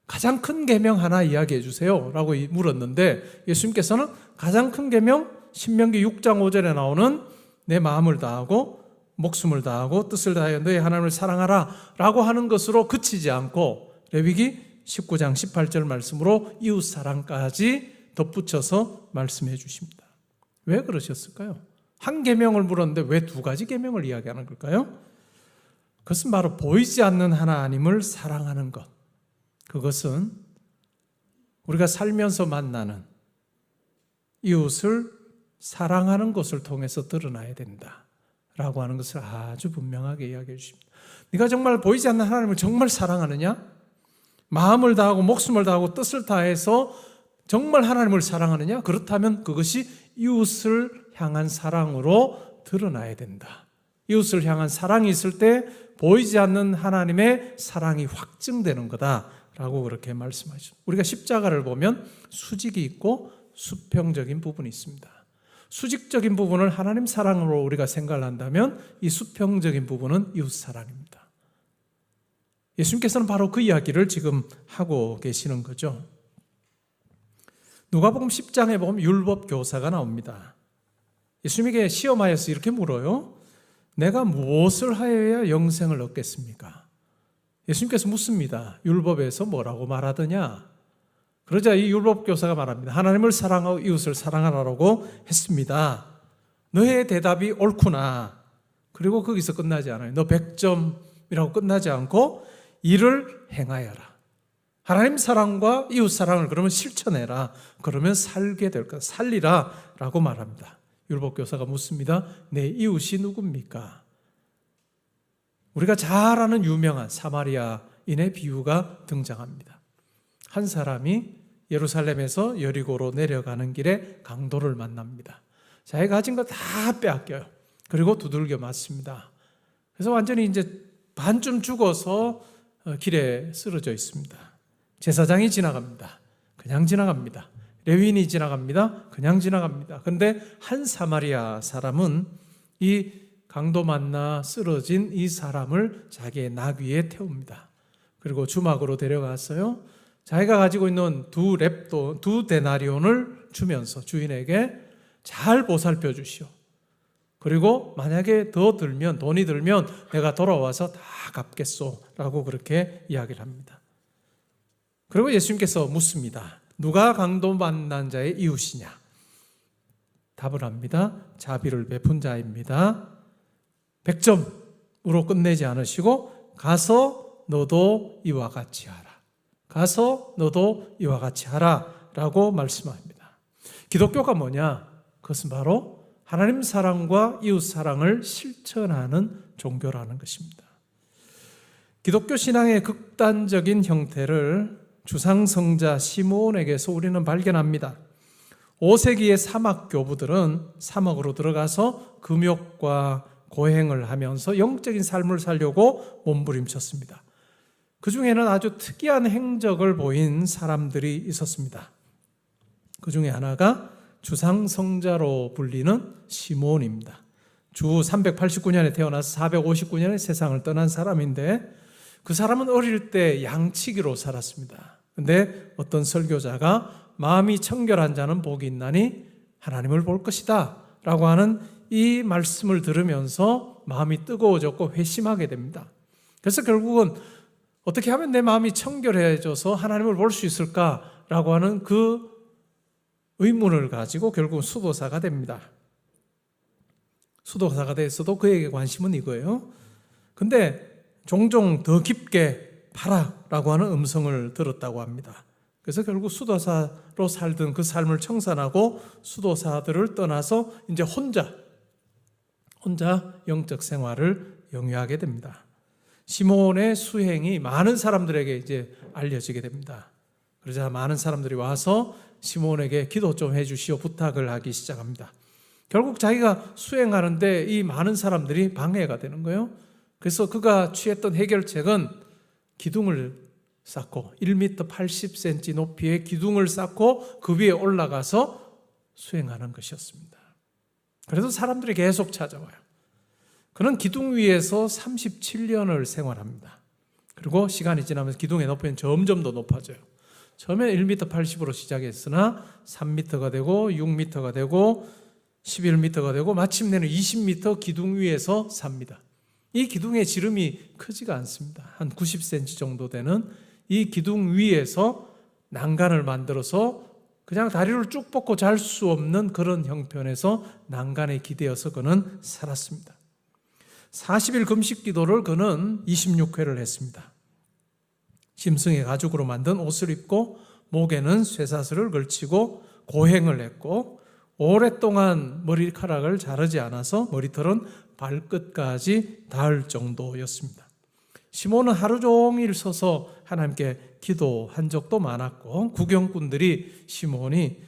가장 큰 계명 하나 이야기해 주세요 라고 물었는데, 예수님께서는 가장 큰 계명 신명기 6장 5절에 나오는 내 마음을 다하고 목숨을 다하고 뜻을 다하여 너의 하나님을 사랑하라 라고 하는 것으로 그치지 않고 레위기 19장 18절 말씀으로 이웃사랑까지 덧붙여서 말씀해 주십니다. 왜 그러셨을까요? 한 계명을 물었는데 왜 두 가지 계명을 이야기하는 걸까요? 그것은 바로 보이지 않는 하나님을 사랑하는 것. 그것은 우리가 살면서 만나는 이웃을 사랑하는 것을 통해서 드러나야 된다라고 하는 것을 아주 분명하게 이야기해 주십니다. 네가 정말 보이지 않는 하나님을 정말 사랑하느냐? 마음을 다하고 목숨을 다하고 뜻을 다해서 정말 하나님을 사랑하느냐? 그렇다면 그것이 이웃을 향한 사랑으로 드러나야 된다. 이웃을 향한 사랑이 있을 때 보이지 않는 하나님의 사랑이 확증되는 거다라고 그렇게 말씀하시죠. 우리가 십자가를 보면 수직이 있고 수평적인 부분이 있습니다. 수직적인 부분을 하나님 사랑으로 우리가 생각을 한다면 이 수평적인 부분은 이웃 사랑입니다. 예수님께서는 바로 그 이야기를 지금 하고 계시는 거죠. 누가복음 10장에 보면 율법 교사가 나옵니다. 예수님에게 시험하여서 이렇게 물어요. 내가 무엇을 하여야 영생을 얻겠습니까? 예수님께서 묻습니다. 율법에서 뭐라고 말하더냐? 그러자 이 율법 교사가 말합니다. 하나님을 사랑하고 이웃을 사랑하라고 했습니다. 너의 대답이 옳구나. 그리고 거기서 끝나지 않아요. 너 100점이라고 끝나지 않고 이를 행하여라. 하나님 사랑과 이웃 사랑을 그러면 실천해라. 그러면 살게 될 거야. 살리라 라고 말합니다. 율법교사가 묻습니다. 내 이웃이 누굽니까? 우리가 잘 아는 유명한 사마리아인의 비유가 등장합니다. 한 사람이 예루살렘에서 여리고로 내려가는 길에 강도를 만납니다. 자기가 가진 거 다 빼앗겨요. 그리고 두들겨 맞습니다. 그래서 완전히 이제 반쯤 죽어서 길에 쓰러져 있습니다. 제사장이 지나갑니다. 그냥 지나갑니다. 레위인이 지나갑니다. 그냥 지나갑니다. 그런데 한 사마리아 사람은 이 강도 만나 쓰러진 이 사람을 자기의 나귀에 태웁니다. 그리고 주막으로 데려갔어요. 자기가 가지고 있는 두 데나리온을 주면서 주인에게 잘 보살펴 주시오. 그리고 만약에 더 들면, 돈이 들면 내가 돌아와서 다 갚겠소 라고 그렇게 이야기를 합니다. 그리고 예수님께서 묻습니다. 누가 강도 만난 자의 이웃이냐? 답을 합니다. 자비를 베푼 자입니다. 100점으로 끝내지 않으시고 가서 너도 이와 같이 하라. 가서 너도 이와 같이 하라 라고 말씀합니다. 기독교가 뭐냐? 그것은 바로 하나님 사랑과 이웃 사랑을 실천하는 종교라는 것입니다. 기독교 신앙의 극단적인 형태를 주상성자 시므온에게서 우리는 발견합니다. 5세기의 사막 교부들은 사막으로 들어가서 금욕과 고행을 하면서 영적인 삶을 살려고 몸부림쳤습니다. 그 중에는 아주 특이한 행적을 보인 사람들이 있었습니다. 그 중에 하나가 주상성자로 불리는 시므온입니다. 주 389년에 태어나서 459년에 세상을 떠난 사람인데 그 사람은 어릴 때 양치기로 살았습니다. 그런데 어떤 설교자가 마음이 청결한 자는 복이 있나니 하나님을 볼 것이다 라고 하는 이 말씀을 들으면서 마음이 뜨거워졌고 회심하게 됩니다. 그래서 결국은 어떻게 하면 내 마음이 청결해져서 하나님을 볼 수 있을까라고 하는 그 의문을 가지고 결국 수도사가 됩니다. 수도사가 돼서도 그에게 관심은 이거예요. 근데 종종 더 깊게 파라라고 하는 음성을 들었다고 합니다. 그래서 결국 수도사로 살던 그 삶을 청산하고 수도사들을 떠나서 이제 혼자 영적 생활을 영위하게 됩니다. 시몬의 수행이 많은 사람들에게 이제 알려지게 됩니다. 그러자 많은 사람들이 와서 시몬에게 기도 좀 해주시오 부탁을 하기 시작합니다. 결국 자기가 수행하는데 이 많은 사람들이 방해가 되는 거예요. 그래서 그가 취했던 해결책은 기둥을 쌓고 1m 80cm 높이의 기둥을 쌓고 그 위에 올라가서 수행하는 것이었습니다. 그래서 사람들이 계속 찾아와요. 그는 기둥 위에서 37년을 생활합니다. 그리고 시간이 지나면서 기둥의 높이는 점점 더 높아져요. 처음에 1m 80으로 시작했으나 3m가 되고 6m가 되고 11m가 되고 마침내는 20m 기둥 위에서 삽니다. 이 기둥의 지름이 크지가 않습니다. 한 90cm 정도 되는 이 기둥 위에서 난간을 만들어서 그냥 다리를 쭉 뻗고 잘 수 없는 그런 형편에서 난간에 기대어서 그는 살았습니다. 40일 금식 기도를 그는 26회를 했습니다. 짐승의 가죽으로 만든 옷을 입고 목에는 쇠사슬을 걸치고 고행을 했고 오랫동안 머리카락을 자르지 않아서 머리털은 발끝까지 닿을 정도였습니다. 시몬은 하루 종일 서서 하나님께 기도한 적도 많았고 구경꾼들이 시몬이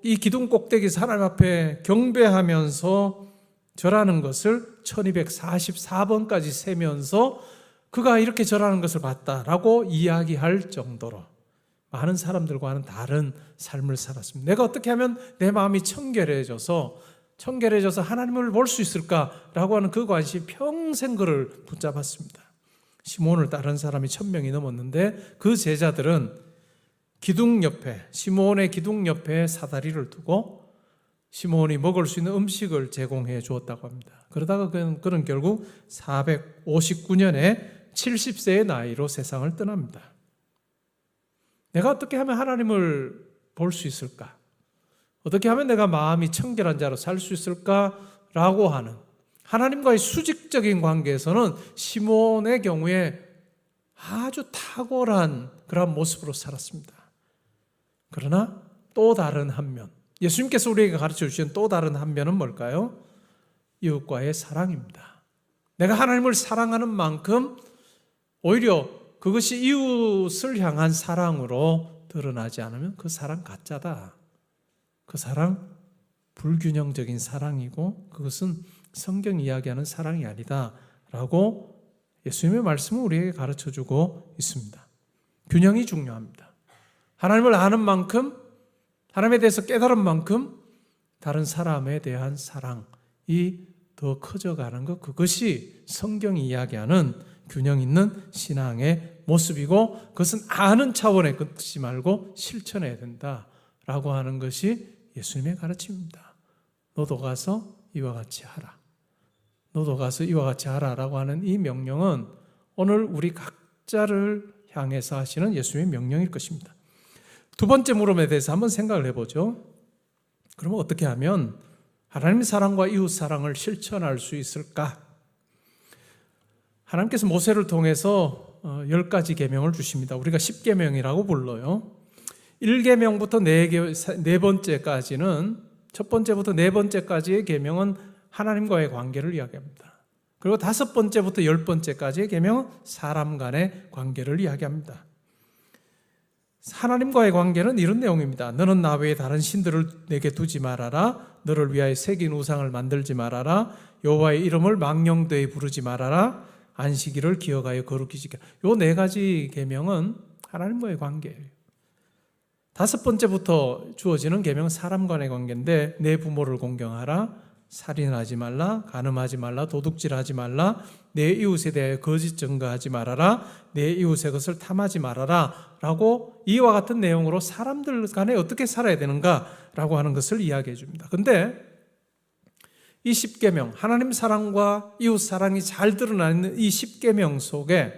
이 기둥 꼭대기에서 하나님 앞에 경배하면서 절하는 것을 1244번까지 세면서 그가 이렇게 절하는 것을 봤다라고 이야기할 정도로 많은 사람들과는 다른 삶을 살았습니다. 내가 어떻게 하면 내 마음이 청결해져서 하나님을 볼 수 있을까라고 하는 그 관심이 평생 그를 붙잡았습니다. 시몬을 따른 사람이 1000명이 넘었는데 그 제자들은 시몬의 기둥 옆에 사다리를 두고 시몬이 먹을 수 있는 음식을 제공해 주었다고 합니다. 그러다가 그는 결국 459년에 70세의 나이로 세상을 떠납니다. 내가 어떻게 하면 하나님을 볼 수 있을까? 어떻게 하면 내가 마음이 청결한 자로 살 수 있을까라고 하는 하나님과의 수직적인 관계에서는 시몬의 경우에 아주 탁월한 그런 모습으로 살았습니다. 그러나 또 다른 한 면, 예수님께서 우리에게 가르쳐 주신 또 다른 한 면은 뭘까요? 이웃과의 사랑입니다. 내가 하나님을 사랑하는 만큼 오히려 그것이 이웃을 향한 사랑으로 드러나지 않으면 그 사랑 가짜다. 그 사랑 불균형적인 사랑이고 그것은 성경이 이야기하는 사랑이 아니다 라고 예수님의 말씀은 우리에게 가르쳐주고 있습니다. 균형이 중요합니다. 하나님을 아는 만큼, 하나님에 대해서 깨달은 만큼 다른 사람에 대한 사랑이 더 커져가는 것, 그것이 성경이 이야기하는 균형 있는 신앙의 모습이고 그것은 아는 차원에 끝이지 말고 실천해야 된다라고 하는 것이 예수님의 가르침입니다. 너도 가서 이와 같이 하라. 너도 가서 이와 같이 하라라고 하는 이 명령은 오늘 우리 각자를 향해서 하시는 예수님의 명령일 것입니다. 두 번째 물음에 대해서 한번 생각을 해보죠. 그러면 어떻게 하면 하나님의 사랑과 이웃 사랑을 실천할 수 있을까? 하나님께서 모세를 통해서 10가지 계명을 주십니다. 우리가 10계명이라고 불러요. 1계명부터 4번째까지는 첫 번째부터 4번째까지의 계명은 하나님과의 관계를 이야기합니다. 그리고 5번째부터 10번째까지의 계명은 사람 간의 관계를 이야기합니다. 하나님과의 관계는 이런 내용입니다. 너는 나 외에 다른 신들을 내게 두지 말아라. 너를 위하여 새긴 우상을 만들지 말아라. 여호와의 이름을 망령되이 부르지 말아라. 안식일을 기억하여 거룩히 지켜. 요 4가지 계명은 하나님과의 관계예요. 5번째부터 주어지는 계명은 사람 간의 관계인데 내 부모를 공경하라. 살인하지 말라. 간음하지 말라. 도둑질하지 말라. 내 이웃에 대해 거짓 증거하지 말아라. 내 이웃의 것을 탐하지 말아라 라고 이와 같은 내용으로 사람들 간에 어떻게 살아야 되는가 라고 하는 것을 이야기해 줍니다. 근데 이 10계명, 하나님 사랑과 이웃 사랑이 잘 드러나 있는 이 10계명 속에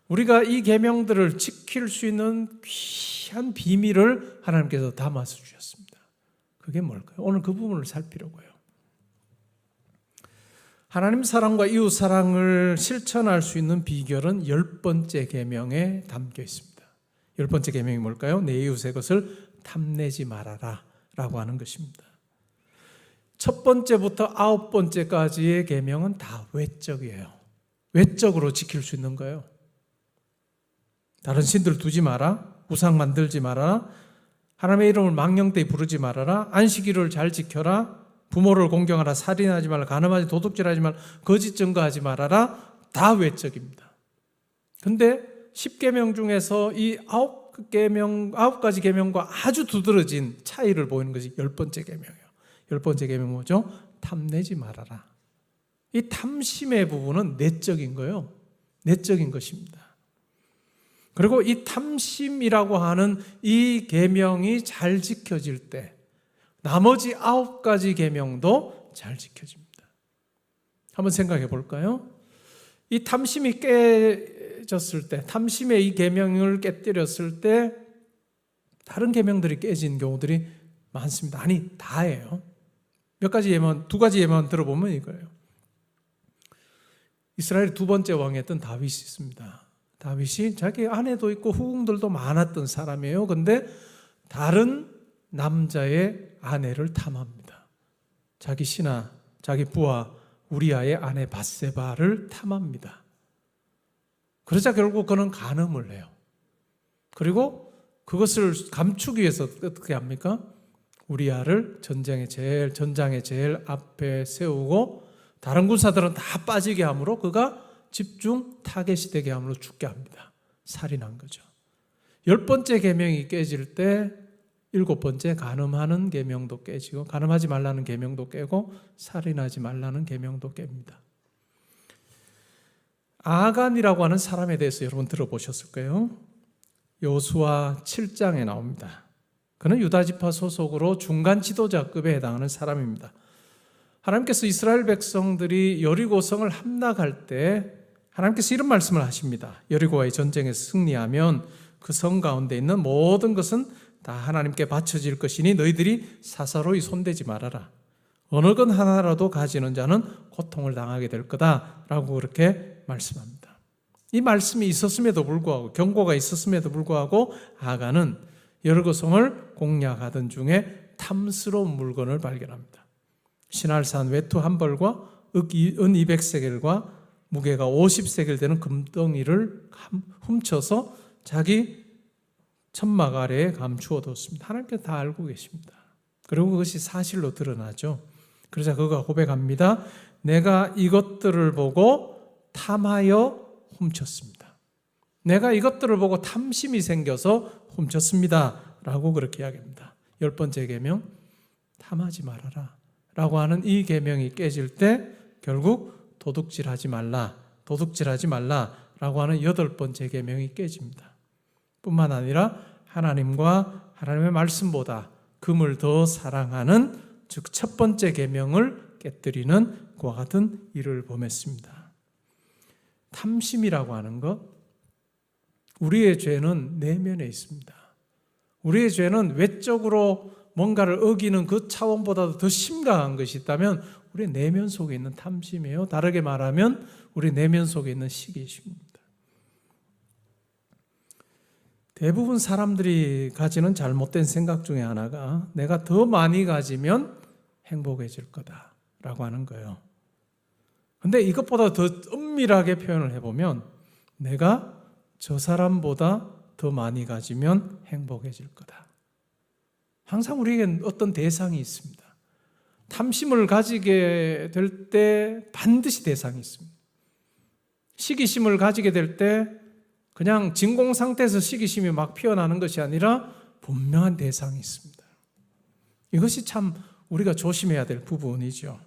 우리가 이 계명들을 지킬 수 있는 귀한 비밀을 하나님께서 담아서 주셨습니다. 그게 뭘까요? 오늘 그 부분을 살피려고요. 하나님 사랑과 이웃 사랑을 실천할 수 있는 비결은 10번째 계명에 담겨 있습니다. 10번째 계명이 뭘까요? 내 이웃의 것을 탐내지 말아라 라고 하는 것입니다. 첫 번째부터 9번째까지의 계명은 다 외적이에요. 외적으로 지킬 수 있는 거예요. 다른 신들 두지 마라. 우상 만들지 말아라. 하나님의 이름을 망령되이 부르지 말아라. 안식일을 잘 지켜라. 부모를 공경하라. 살인하지 말라. 간음하지 도둑질하지 말라. 거짓 증거하지 말아라. 다 외적입니다. 근데 10계명 중에서 이 9가지 계명과 아주 두드러진 차이를 보이는 것이 10번째 계명이에요. 10번째 계명 뭐죠? 탐내지 말아라. 이 탐심의 부분은 내적인 거예요. 내적인 것입니다. 그리고 이 탐심이라고 하는 이 계명이 잘 지켜질 때 나머지 9가지 계명도 잘 지켜집니다. 한번 생각해 볼까요? 이 탐심이 깨졌을 때, 탐심의 이 계명을 깨뜨렸을 때 다른 계명들이 깨진 경우들이 많습니다. 아니, 다예요. 몇 가지 예만, 두 가지 예만 들어보면 이거예요. 이스라엘의 두 번째 왕이었던 다윗이 있습니다. 다윗이 자기 아내도 있고 후궁들도 많았던 사람이에요. 근데 다른 남자의 아내를 탐합니다. 자기 신하, 자기 부하 우리아의 아내 밧세바를 탐합니다. 그러자 결국 그는 간음을 해요. 그리고 그것을 감추기 위해서 어떻게 합니까? 우리아를 전장의 제일 앞에 세우고 다른 군사들은 다 빠지게 함으로 그가 집중 타겟이 되게 함으로 죽게 합니다. 살인한 거죠. 10번째 계명이 깨질 때 7번째 간음하는 계명도 깨지고 간음하지 말라는 계명도 깨고 살인하지 말라는 계명도 깹니다. 아간이라고 하는 사람에 대해서 여러분 들어보셨을 거예요. 여호수아 7장에 나옵니다. 그는 유다지파 소속으로 중간 지도자급에 해당하는 사람입니다. 하나님께서 이스라엘 백성들이 여리고성을 함락할 때 하나님께서 이런 말씀을 하십니다. 여리고와의 전쟁에서 승리하면 그 성 가운데 있는 모든 것은 다 하나님께 바쳐질 것이니 너희들이 사사로이 손대지 말아라. 어느 것 하나라도 가지는 자는 고통을 당하게 될 거다라고 그렇게 말씀합니다. 이 말씀이 있었음에도 불구하고 경고가 있었음에도 불구하고 아간은 여리고성을 공략하던 중에 탐스러운 물건을 발견합니다. 신할산 외투 한 벌과 은 200세겔과 무게가 50세겔 되는 금덩이를 훔쳐서 자기 천막 아래에 감추어 뒀습니다. 하나님께서 다 알고 계십니다. 그리고 그것이 사실로 드러나죠. 그러자 그가 고백합니다. 내가 이것들을 보고 탐하여 훔쳤습니다. 내가 이것들을 보고 탐심이 생겨서 훔쳤습니다. 라고 그렇게 이야기합니다. 10번째 계명, 탐하지 말아라. 라고 하는 이 계명이 깨질 때 결국 도둑질하지 말라. 도둑질하지 말라. 라고 하는 8번째 계명이 깨집니다. 뿐만 아니라 하나님과 하나님의 말씀보다 금을 더 사랑하는 즉 첫 번째 계명을 깨뜨리는 그와 같은 일을 범했습니다. 탐심이라고 하는 것, 우리의 죄는 내면에 있습니다. 우리의 죄는 외적으로 뭔가를 어기는 그 차원보다도 더 심각한 것이 있다면 우리 내면 속에 있는 탐심이에요. 다르게 말하면 우리 내면 속에 있는 시기심입니다. 대부분 사람들이 가지는 잘못된 생각 중에 하나가 내가 더 많이 가지면 행복해질 거다라고 하는 거예요. 근데 이것보다 더 엄밀하게 표현을 해보면 내가 저 사람보다 더 많이 가지면 행복해질 거다. 항상 우리에겐 어떤 대상이 있습니다. 탐심을 가지게 될 때 반드시 대상이 있습니다. 시기심을 가지게 될 때 그냥 진공 상태에서 시기심이 막 피어나는 것이 아니라 분명한 대상이 있습니다. 이것이 참 우리가 조심해야 될 부분이죠.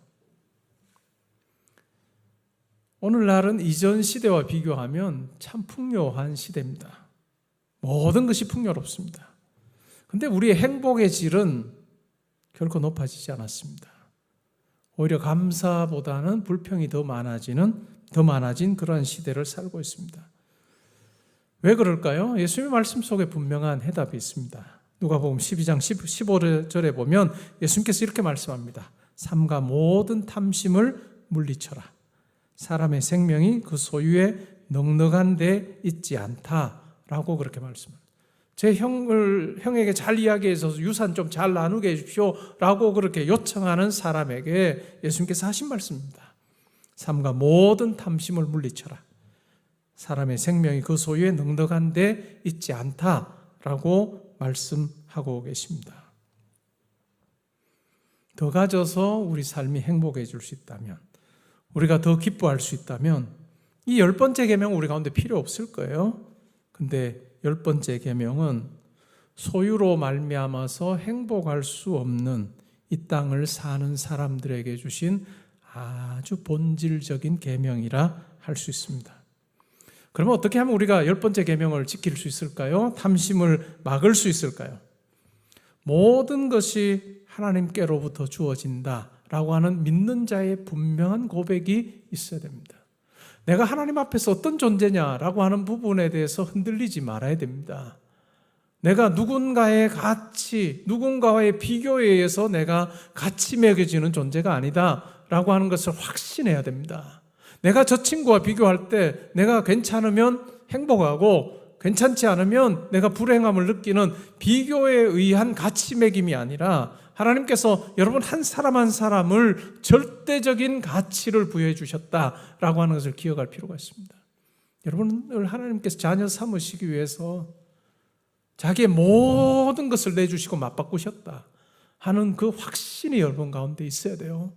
오늘날은 이전 시대와 비교하면 참 풍요한 시대입니다. 모든 것이 풍요롭습니다. 근데 우리의 행복의 질은 결코 높아지지 않았습니다. 오히려 감사보다는 불평이 더 많아진 그런 시대를 살고 있습니다. 왜 그럴까요? 예수님의 말씀 속에 분명한 해답이 있습니다. 누가복음 12장 15절에 보면 예수님께서 이렇게 말씀합니다. 삼가 모든 탐심을 물리쳐라. 사람의 생명이 그 소유에 넉넉한 데 있지 않다라고 그렇게 말씀합니다. 제 형에게 잘 이야기해서 유산 좀 잘 나누게 해주십시오라고 그렇게 요청하는 사람에게 예수님께서 하신 말씀입니다. 삼가 모든 탐심을 물리쳐라. 사람의 생명이 그 소유에 넉넉한 데 있지 않다라고 말씀하고 계십니다. 더 가져서 우리 삶이 행복해질 수 있다면, 우리가 더 기뻐할 수 있다면 이 10번째 계명 우리 가운데 필요 없을 거예요. 근데 10번째 계명은 소유로 말미암아서 행복할 수 없는 이 땅을 사는 사람들에게 주신 아주 본질적인 계명이라 할 수 있습니다. 그러면 어떻게 하면 우리가 10번째 계명을 지킬 수 있을까요? 탐심을 막을 수 있을까요? 모든 것이 하나님께로부터 주어진다라고 하는 믿는 자의 분명한 고백이 있어야 됩니다. 내가 하나님 앞에서 어떤 존재냐라고 하는 부분에 대해서 흔들리지 말아야 됩니다. 내가 누군가의 가치, 누군가와의 비교에 의해서 내가 가치 매겨지는 존재가 아니다라고 하는 것을 확신해야 됩니다. 내가 저 친구와 비교할 때 내가 괜찮으면 행복하고 괜찮지 않으면 내가 불행함을 느끼는 비교에 의한 가치 매김이 아니라 하나님께서 여러분 한 사람 한 사람을 절대적인 가치를 부여해 주셨다라고 하는 것을 기억할 필요가 있습니다. 여러분을 하나님께서 자녀 삼으시기 위해서 자기의 모든 것을 내주시고 맞바꾸셨다 하는 그 확신이 여러분 가운데 있어야 돼요.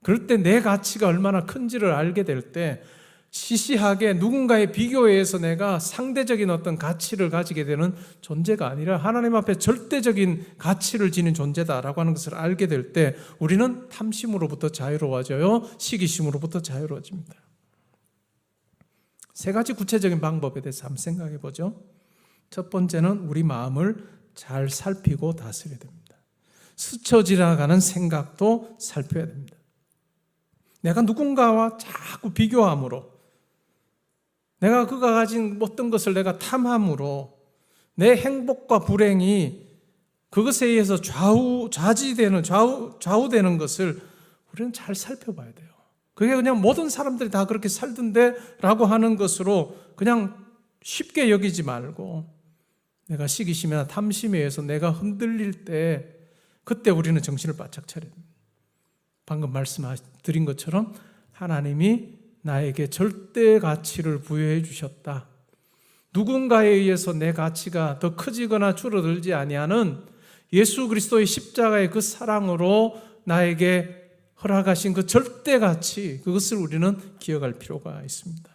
그럴 때 내 가치가 얼마나 큰지를 알게 될 때 시시하게 누군가의 비교에 의해서 내가 상대적인 어떤 가치를 가지게 되는 존재가 아니라 하나님 앞에 절대적인 가치를 지닌 존재다라고 하는 것을 알게 될 때 우리는 탐심으로부터 자유로워져요. 시기심으로부터 자유로워집니다. 세 가지 구체적인 방법에 대해서 한번 생각해 보죠. 첫 번째는 우리 마음을 잘 살피고 다스려야 됩니다. 스쳐 지나가는 생각도 살펴야 됩니다. 내가 누군가와 자꾸 비교함으로, 내가 그가 가진 어떤 것을 내가 탐함으로 내 행복과 불행이 그것에 의해서 좌우되는 것을 우리는 잘 살펴봐야 돼요. 그게 그냥 모든 사람들이 다 그렇게 살던데 라고 하는 것으로 그냥 쉽게 여기지 말고, 내가 시기심이나 탐심에 의해서 내가 흔들릴 때 그때 우리는 정신을 바짝 차려야 됩니다. 방금 말씀드린 것처럼 하나님이 나에게 절대 가치를 부여해 주셨다. 누군가에 의해서 내 가치가 더 커지거나 줄어들지 아니하는 예수 그리스도의 십자가의 그 사랑으로 나에게 허락하신 그 절대 가치, 그것을 우리는 기억할 필요가 있습니다.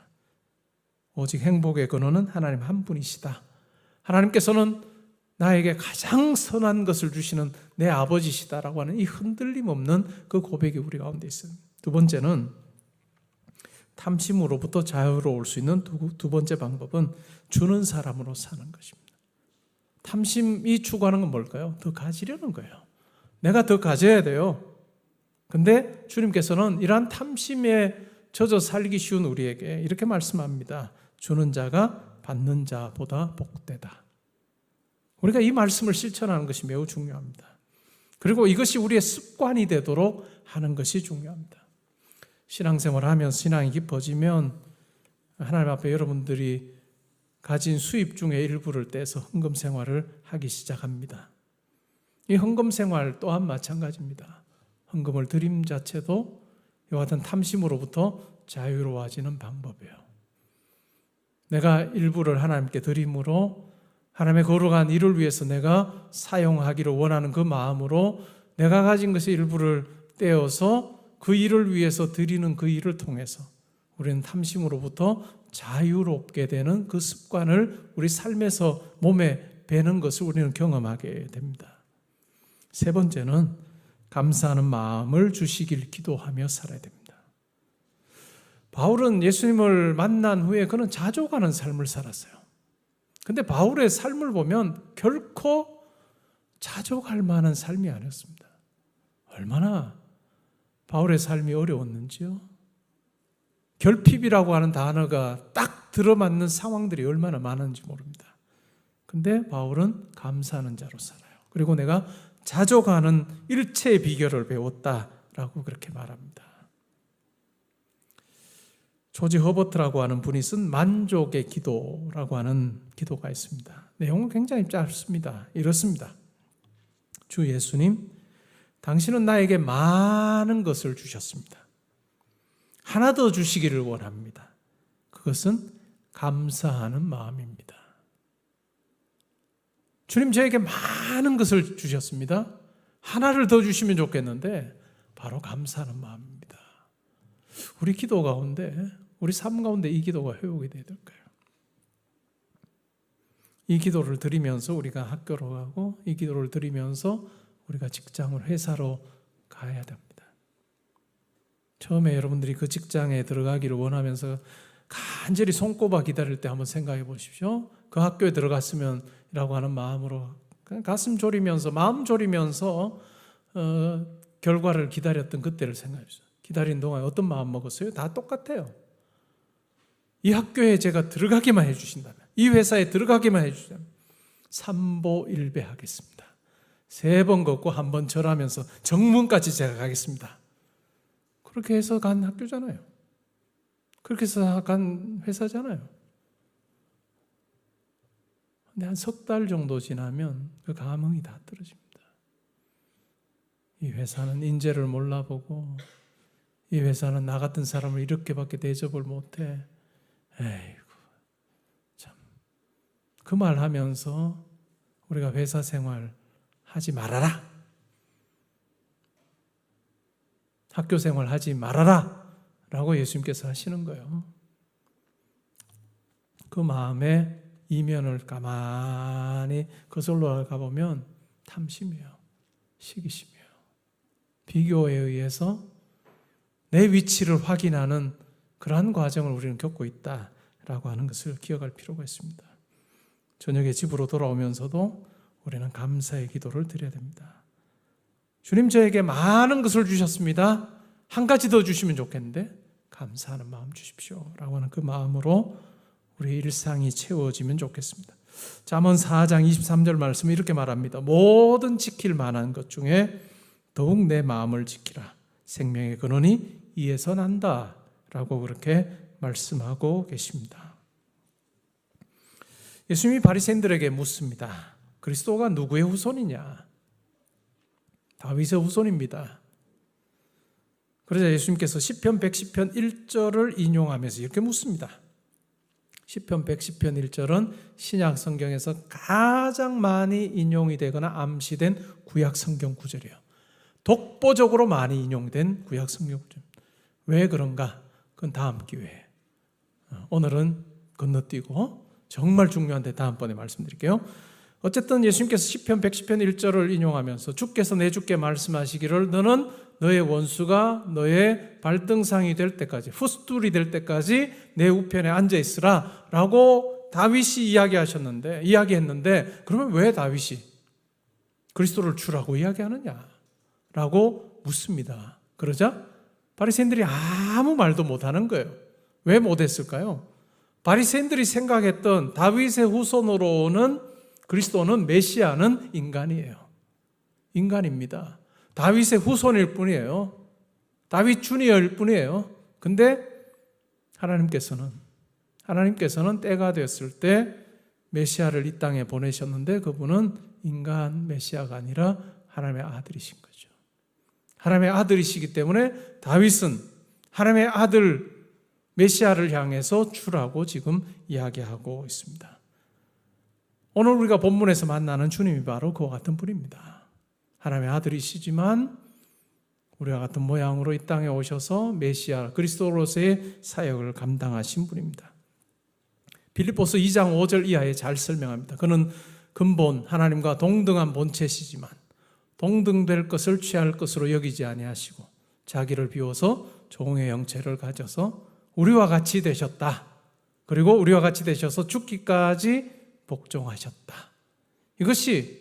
오직 행복의 근원은 하나님 한 분이시다. 하나님께서는 나에게 가장 선한 것을 주시는 내 아버지시다라고 하는 이 흔들림 없는 그 고백이 우리 가운데 있습니다. 두 번째는 탐심으로부터 자유로울 수 있는 두 번째 방법은 주는 사람으로 사는 것입니다. 탐심이 추구하는 건 뭘까요? 더 가지려는 거예요. 내가 더 가져야 돼요. 근데 주님께서는 이러한 탐심에 젖어 살기 쉬운 우리에게 이렇게 말씀합니다. 주는 자가 받는 자보다 복되다. 우리가 이 말씀을 실천하는 것이 매우 중요합니다. 그리고 이것이 우리의 습관이 되도록 하는 것이 중요합니다. 신앙생활을 하면서 신앙이 깊어지면 하나님 앞에 여러분들이 가진 수입 중에 일부를 떼서 헌금 생활을 하기 시작합니다. 이 헌금 생활 또한 마찬가지입니다. 헌금을 드림 자체도 이와 같은 탐심으로부터 자유로워지는 방법이에요. 내가 일부를 하나님께 드림으로 하나님의 거룩한 일을 위해서 내가 사용하기를 원하는 그 마음으로 내가 가진 것의 일부를 떼어서 그 일을 위해서 드리는 그 일을 통해서 우리는 탐심으로부터 자유롭게 되는 그 습관을 우리 삶에서 몸에 배는 것을 우리는 경험하게 됩니다. 세 번째는 감사하는 마음을 주시길 기도하며 살아야 됩니다. 바울은 예수님을 만난 후에 그는 자족하는 삶을 살았어요. 근데 바울의 삶을 보면 결코 자족할 만한 삶이 아니었습니다. 얼마나 바울의 삶이 어려웠는지요. 결핍이라고 하는 단어가 딱 들어맞는 상황들이 얼마나 많은지 모릅니다. 근데 바울은 감사하는 자로 살아요. 그리고 내가 자족하는 일체의 비결을 배웠다라고 그렇게 말합니다. 조지 허버트라고 하는 분이 쓴 만족의 기도라고 하는 기도가 있습니다. 내용은 굉장히 짧습니다. 이렇습니다. 주 예수님, 당신은 나에게 많은 것을 주셨습니다. 하나 더 주시기를 원합니다. 그것은 감사하는 마음입니다. 주님, 저에게 많은 것을 주셨습니다. 하나를 더 주시면 좋겠는데 바로 감사하는 마음입니다. 우리 기도 가운데, 우리 삶 가운데 이 기도가 회복이 돼야 될까요? 이 기도를 드리면서 우리가 학교로 가고, 이 기도를 드리면서 우리가 직장을, 회사로 가야 됩니다. 처음에 여러분들이 그 직장에 들어가기를 원하면서 간절히 손꼽아 기다릴 때 한번 생각해 보십시오. 그 학교에 들어갔으면 이라고 하는 마음으로 그냥 가슴 졸이면서, 마음 졸이면서 결과를 기다렸던 그때를 생각해 보세요. 기다린 동안에 어떤 마음 먹었어요? 다 똑같아요. 이 학교에 제가 들어가기만 해주신다면, 이 회사에 들어가기만 해주신다면, 삼보일배하겠습니다. 3번 걷고 1번 절하면서 정문까지 제가 가겠습니다. 그렇게 해서 간 학교잖아요. 그렇게 해서 간 회사잖아요. 근데 한 3달 정도 지나면 그 감흥이 다 떨어집니다. 이 회사는 인재를 몰라보고, 이 회사는 나 같은 사람을 이렇게밖에 대접을 못해. 에이구, 참. 그 말 하면서 우리가 회사 생활 하지 말아라. 학교 생활 하지 말아라. 라고 예수님께서 하시는 거예요. 그 마음에 이면을 가만히 거슬러 가보면 탐심이에요. 시기심이에요. 비교에 의해서 내 위치를 확인하는 그러한 과정을 우리는 겪고 있다라고 하는 것을 기억할 필요가 있습니다. 저녁에 집으로 돌아오면서도 우리는 감사의 기도를 드려야 됩니다. 주님, 저에게 많은 것을 주셨습니다. 한 가지 더 주시면 좋겠는데 감사하는 마음 주십시오 라고 하는 그 마음으로 우리 일상이 채워지면 좋겠습니다. 잠언 4장 23절 말씀은 이렇게 말합니다. 모든 지킬 만한 것 중에 더욱 내 마음을 지키라. 생명의 근원이 이에서 난다 라고 그렇게 말씀하고 계십니다. 예수님이 바리새인들에게 묻습니다. 그리스도가 누구의 후손이냐? 다윗의 후손입니다. 그러자 예수님께서 시편 110편 1절을 인용하면서 이렇게 묻습니다. 시편 110편 1절은 신약 성경에서 가장 많이 인용이 되거나 암시된 구약 성경 구절이에요. 독보적으로 많이 인용된 구약 성경 구절. 왜 그런가? 그건 다음 기회에. 오늘은 건너뛰고 정말 중요한데 다음번에 말씀드릴게요. 어쨌든 예수님께서 시편 110편 1절을 인용하면서 주께서 내 주께 말씀하시기를 너는 너의 원수가 너의 발등상이 될 때까지, 풋돌이 될 때까지 내 우편에 앉아 있으라 라고 다윗이 이야기했는데 그러면 왜 다윗이 그리스도를 주라고 이야기하느냐 라고 묻습니다. 그러자 바리새인들이 아무 말도 못하는 거예요. 왜 못했을까요? 바리새인들이 생각했던 다윗의 후손으로는 그리스도는 메시아는 인간이에요. 인간입니다. 다윗의 후손일 뿐이에요. 다윗 주니어일 뿐이에요. 근데 하나님께서는 때가 됐을 때 메시아를 이 땅에 보내셨는데 그분은 인간 메시아가 아니라 하나님의 아들이신 거죠. 하나님의 아들이시기 때문에 다윗은 하나님의 아들 메시아를 향해서 주라고 지금 이야기하고 있습니다. 오늘 우리가 본문에서 만나는 주님이 바로 그와 같은 분입니다. 하나님의 아들이시지만 우리와 같은 모양으로 이 땅에 오셔서 메시아 그리스도로서의 사역을 감당하신 분입니다. 빌립보서 2장 5절 이하에 잘 설명합니다. 그는 근본 하나님과 동등한 본체시지만 동등될 것을 취할 것으로 여기지 아니하시고 자기를 비워서 종의 형체를 가져서 우리와 같이 되셨다. 그리고 우리와 같이 되셔서 죽기까지 복종하셨다. 이것이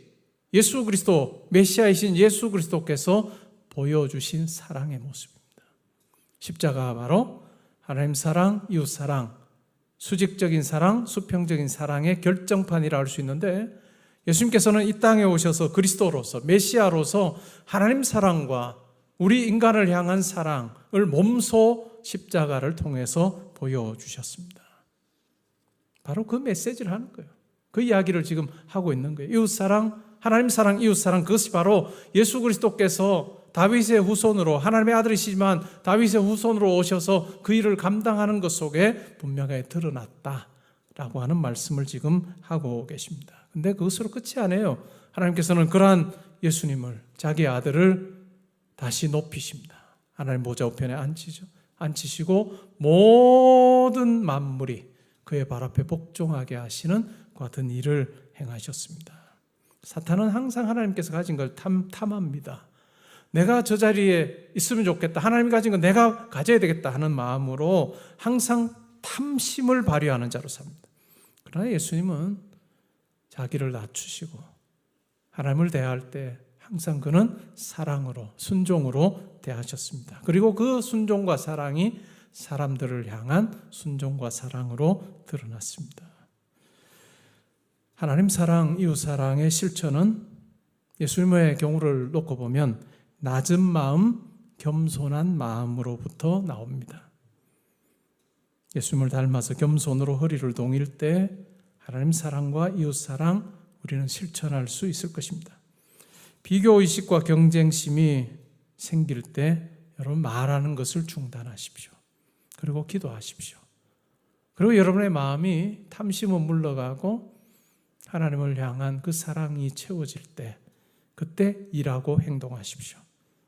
예수 그리스도, 메시아이신 예수 그리스도께서 보여주신 사랑의 모습입니다. 십자가가 바로 하나님 사랑, 이웃 사랑, 수직적인 사랑, 수평적인 사랑의 결정판이라 할 수 있는데 예수님께서는 이 땅에 오셔서 그리스도로서, 메시아로서 하나님 사랑과 우리 인간을 향한 사랑을 몸소 십자가를 통해서 보여주셨습니다. 바로 그 메시지를 하는 거예요. 그 이야기를 지금 하고 있는 거예요. 이웃사랑, 하나님 사랑, 이웃사랑, 그것이 바로 예수 그리스도께서 다윗의 후손으로, 하나님의 아들이시지만 다윗의 후손으로 오셔서 그 일을 감당하는 것 속에 분명하게 드러났다라고 하는 말씀을 지금 하고 계십니다. 근데 그것으로 끝이 아니에요. 하나님께서는 그러한 예수님을, 자기 아들을 다시 높이십니다. 하나님 보좌 우편에 앉히시고 모든 만물이 그의 발 앞에 복종하게 하시는 그 같은 일을 행하셨습니다. 사탄은 항상 하나님께서 가진 걸 탐합니다. 내가 저 자리에 있으면 좋겠다, 하나님이 가진 건 내가 가져야 되겠다 하는 마음으로 항상 탐심을 발휘하는 자로 삽니다. 그러나 예수님은 자기를 낮추시고 하나님을 대할 때 항상 그는 사랑으로, 순종으로 대하셨습니다. 그리고 그 순종과 사랑이 사람들을 향한 순종과 사랑으로 드러났습니다. 하나님 사랑, 이웃 사랑의 실천은 예수님의 경우를 놓고 보면 낮은 마음, 겸손한 마음으로부터 나옵니다. 예수님을 닮아서 겸손으로 허리를 동일 때 하나님 사랑과 이웃 사랑 우리는 실천할 수 있을 것입니다. 비교의식과 경쟁심이 생길 때 여러분 말하는 것을 중단하십시오. 그리고 기도하십시오. 그리고 여러분의 마음이 탐심은 물러가고 하나님을 향한 그 사랑이 채워질 때 그때 일하고 행동하십시오.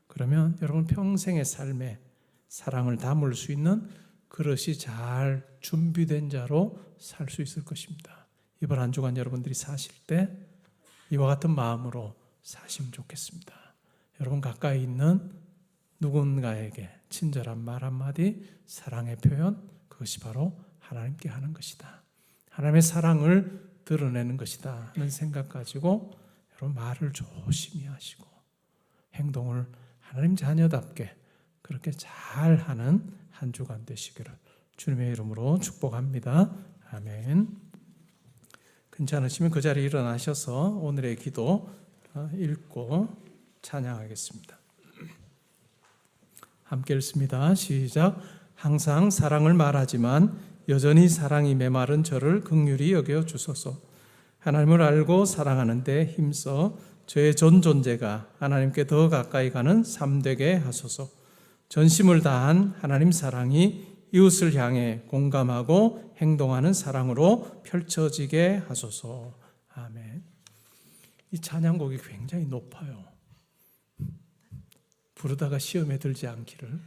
그러면 여러분 평생의 삶에 사랑을 담을 수 있는 그릇이 잘 준비된 자로 살 수 있을 것입니다. 이번 한 주간 여러분들이 사실 때 이와 같은 마음으로 사시면 좋겠습니다. 여러분 가까이 있는 누군가에게 친절한 말 한마디, 사랑의 표현, 그것이 바로 하나님께 하는 것이다. 하나님의 사랑을 드러내는 것이다 하는 생각 가지고 여러분 말을 조심히 하시고 행동을 하나님 자녀답게 그렇게 잘하는 한 주간 되시기를 주님의 이름으로 축복합니다. 아멘. 괜찮으시면 그 자리에 일어나셔서 오늘의 기도 읽고 찬양하겠습니다. 함께 읽습니다. 시작. 항상 사랑을 말하지만 여전히 사랑이 메마른 저를 긍휼히 여겨 주소서. 하나님을 알고 사랑하는 데 힘써 저의 전 존재가 하나님께 더 가까이 가는 삶 되게 하소서. 전심을 다한 하나님 사랑이 이웃을 향해 공감하고 행동하는 사랑으로 펼쳐지게 하소서. 아멘. 이 찬양곡이 굉장히 높아요. 부르다가 시험에 들지 않기를.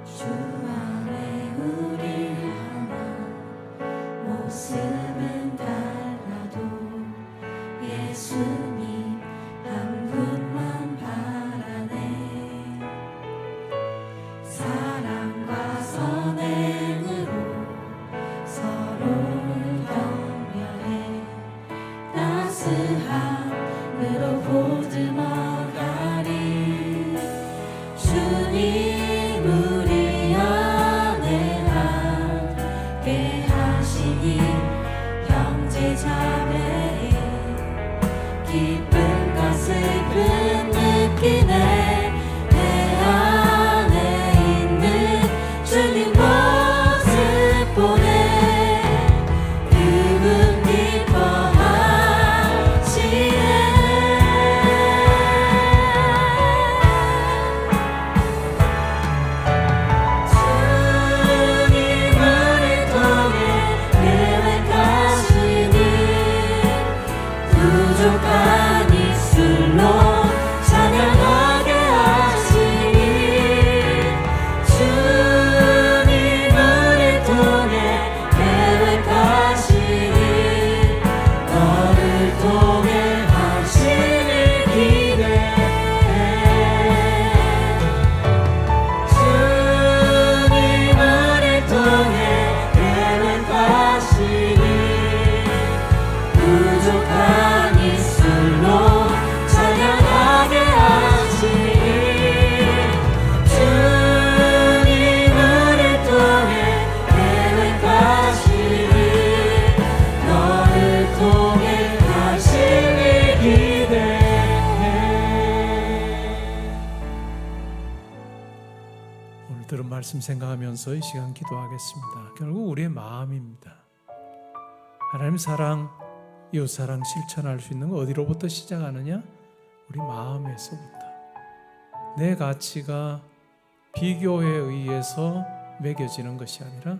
주 안에 우리 하나 모습은 달라도 예수님 한 분만 바라네. 사랑과 선행으로 서로를 격려해 따스함으로 보듬어 가리. 주님 우리 안에 함께 하시니 형제 자매의 기쁨과 슬픔 느끼네. 내 안에 있는 주님 모습 보네. 그분 기뻐하시네. 주님을 통해 계획하시니 부족한 입술로 찬양하게 하시니. 주님을 통해 계획하시니 너를 통해 하시니 기대해. 주님을 통해 계획하시니 부족한 입술로 찬양하게 하시니. 주님을 통해 계획하시니 너를 통해 하시니 기대해. 오늘 들은 말씀 생각하면서 이 시간 기도하겠습니다. 결국 우리의 마음입니다. 하나님 사랑, 이웃 사랑 실천할 수 있는 거 어디로부터 시작하느냐? 우리 마음에서부터. 내 가치가 비교에 의해서 매겨지는 것이 아니라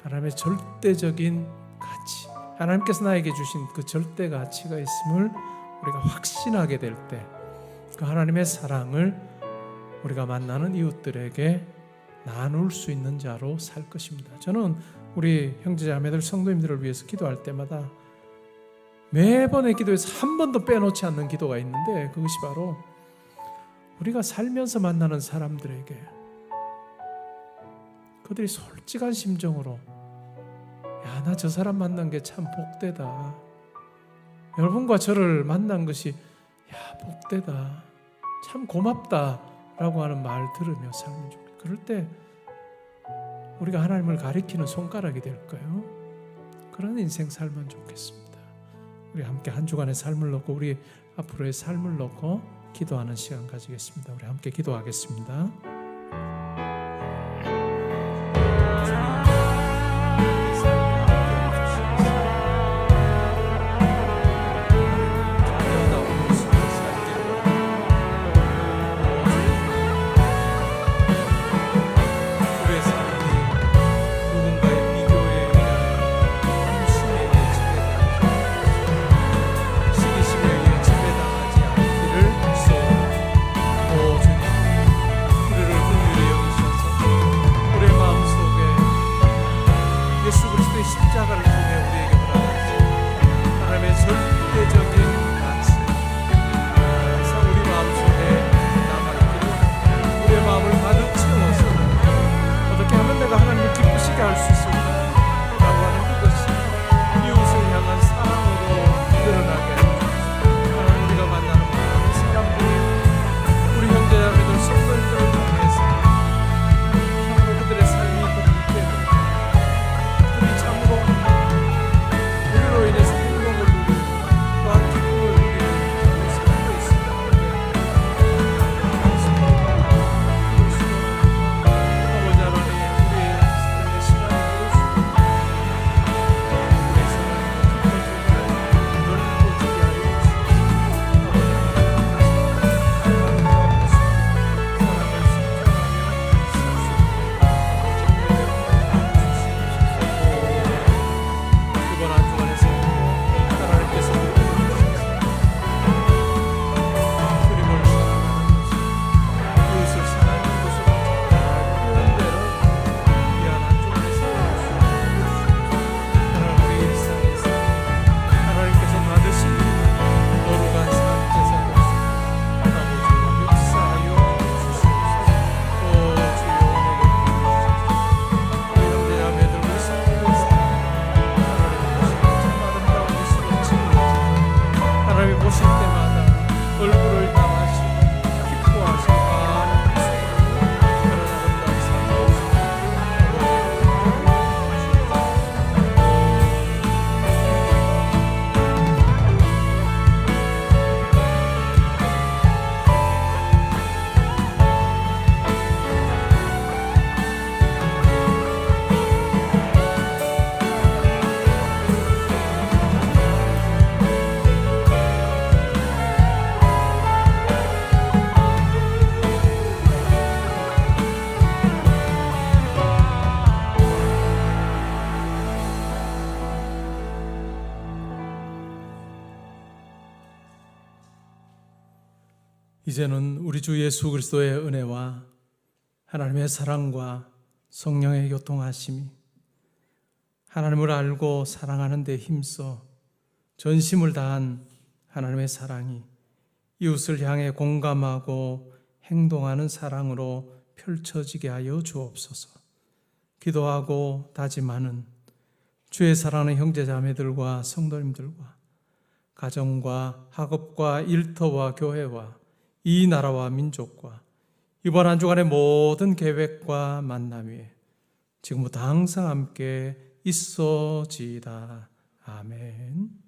하나님의 절대적인 가치, 하나님께서 나에게 주신 그 절대 가치가 있음을 우리가 확신하게 될 때 그 하나님의 사랑을 우리가 만나는 이웃들에게 나눌 수 있는 자로 살 것입니다. 저는 우리 형제자매들 성도님들을 위해서 기도할 때마다 매번의 기도에서 한 번도 빼놓지 않는 기도가 있는데 그것이 바로 우리가 살면서 만나는 사람들에게 그들이 솔직한 심정으로 야, 나 저 사람 만난 게 참 복되다. 여러분과 저를 만난 것이 야, 복되다. 참 고맙다. 라고 하는 말 들으며 살면 좋겠어요. 그럴 때 우리가 하나님을 가리키는 손가락이 될까요? 그런 인생 살면 좋겠습니다. 우리 함께 한 주간의 삶을 놓고 우리 앞으로의 삶을 놓고 기도하는 시간 가지겠습니다. 우리 함께 기도하겠습니다. 십자가를 통해 우리에게 허락하신 하나님의 절대적인 가치, 항상 우리 마음속에 남아있기를 우리의 마음을 가득 채워서 어떻게 하면 내가 하나님을 기쁘시게 할 수 있을까 라고 하는 그것이 이웃을 향한 사랑으로 드러나게 하옵소서. 하나님, 우리가 만나는 모든 사람들이 우리 형제자매들 성도님들을 통해서 참으로 그들의 삶이 복되고 우리로 인해서 행복을 누리고 또한 기쁨을 누리는 삶도 있습니다. 아버지 하나님, 우리의 삶의 시간이 무엇이고 우리의 삶을 깊어지고 넓어지게 하여 이번 한 주간에서 하나님께서 주님을 사랑하는 것을, 이웃을 사랑하는 것을 표현대로 귀한 한 주간에서 하나님, 우리 일상에서 하나님께서 받으신 거룩한 삶 제사를 아버지 역사하여 주시옵소서. 주여 은혜를 부어주소서. 우리 형제자매들 우리 성도들 하나님이 보실 때마다 얼굴을 담아시고 기뻐하시고 많은 미소로 그런 아름다운 삶을 이제는 우리 주 예수 그리스도의 은혜와 하나님의 사랑과 성령의 교통하심이 하나님을 알고 사랑하는 데 힘써 전심을 다한 하나님의 사랑이 이웃을 향해 공감하고 행동하는 사랑으로 펼쳐지게 하여 주옵소서. 기도하고 다짐하는 주의 사랑하는 형제자매들과 성도님들과 가정과 학업과 일터와 교회와 이 나라와 민족과 이번 한 주간의 모든 계획과 만남 위에 지금부터 항상 함께 있어지이다. 아멘.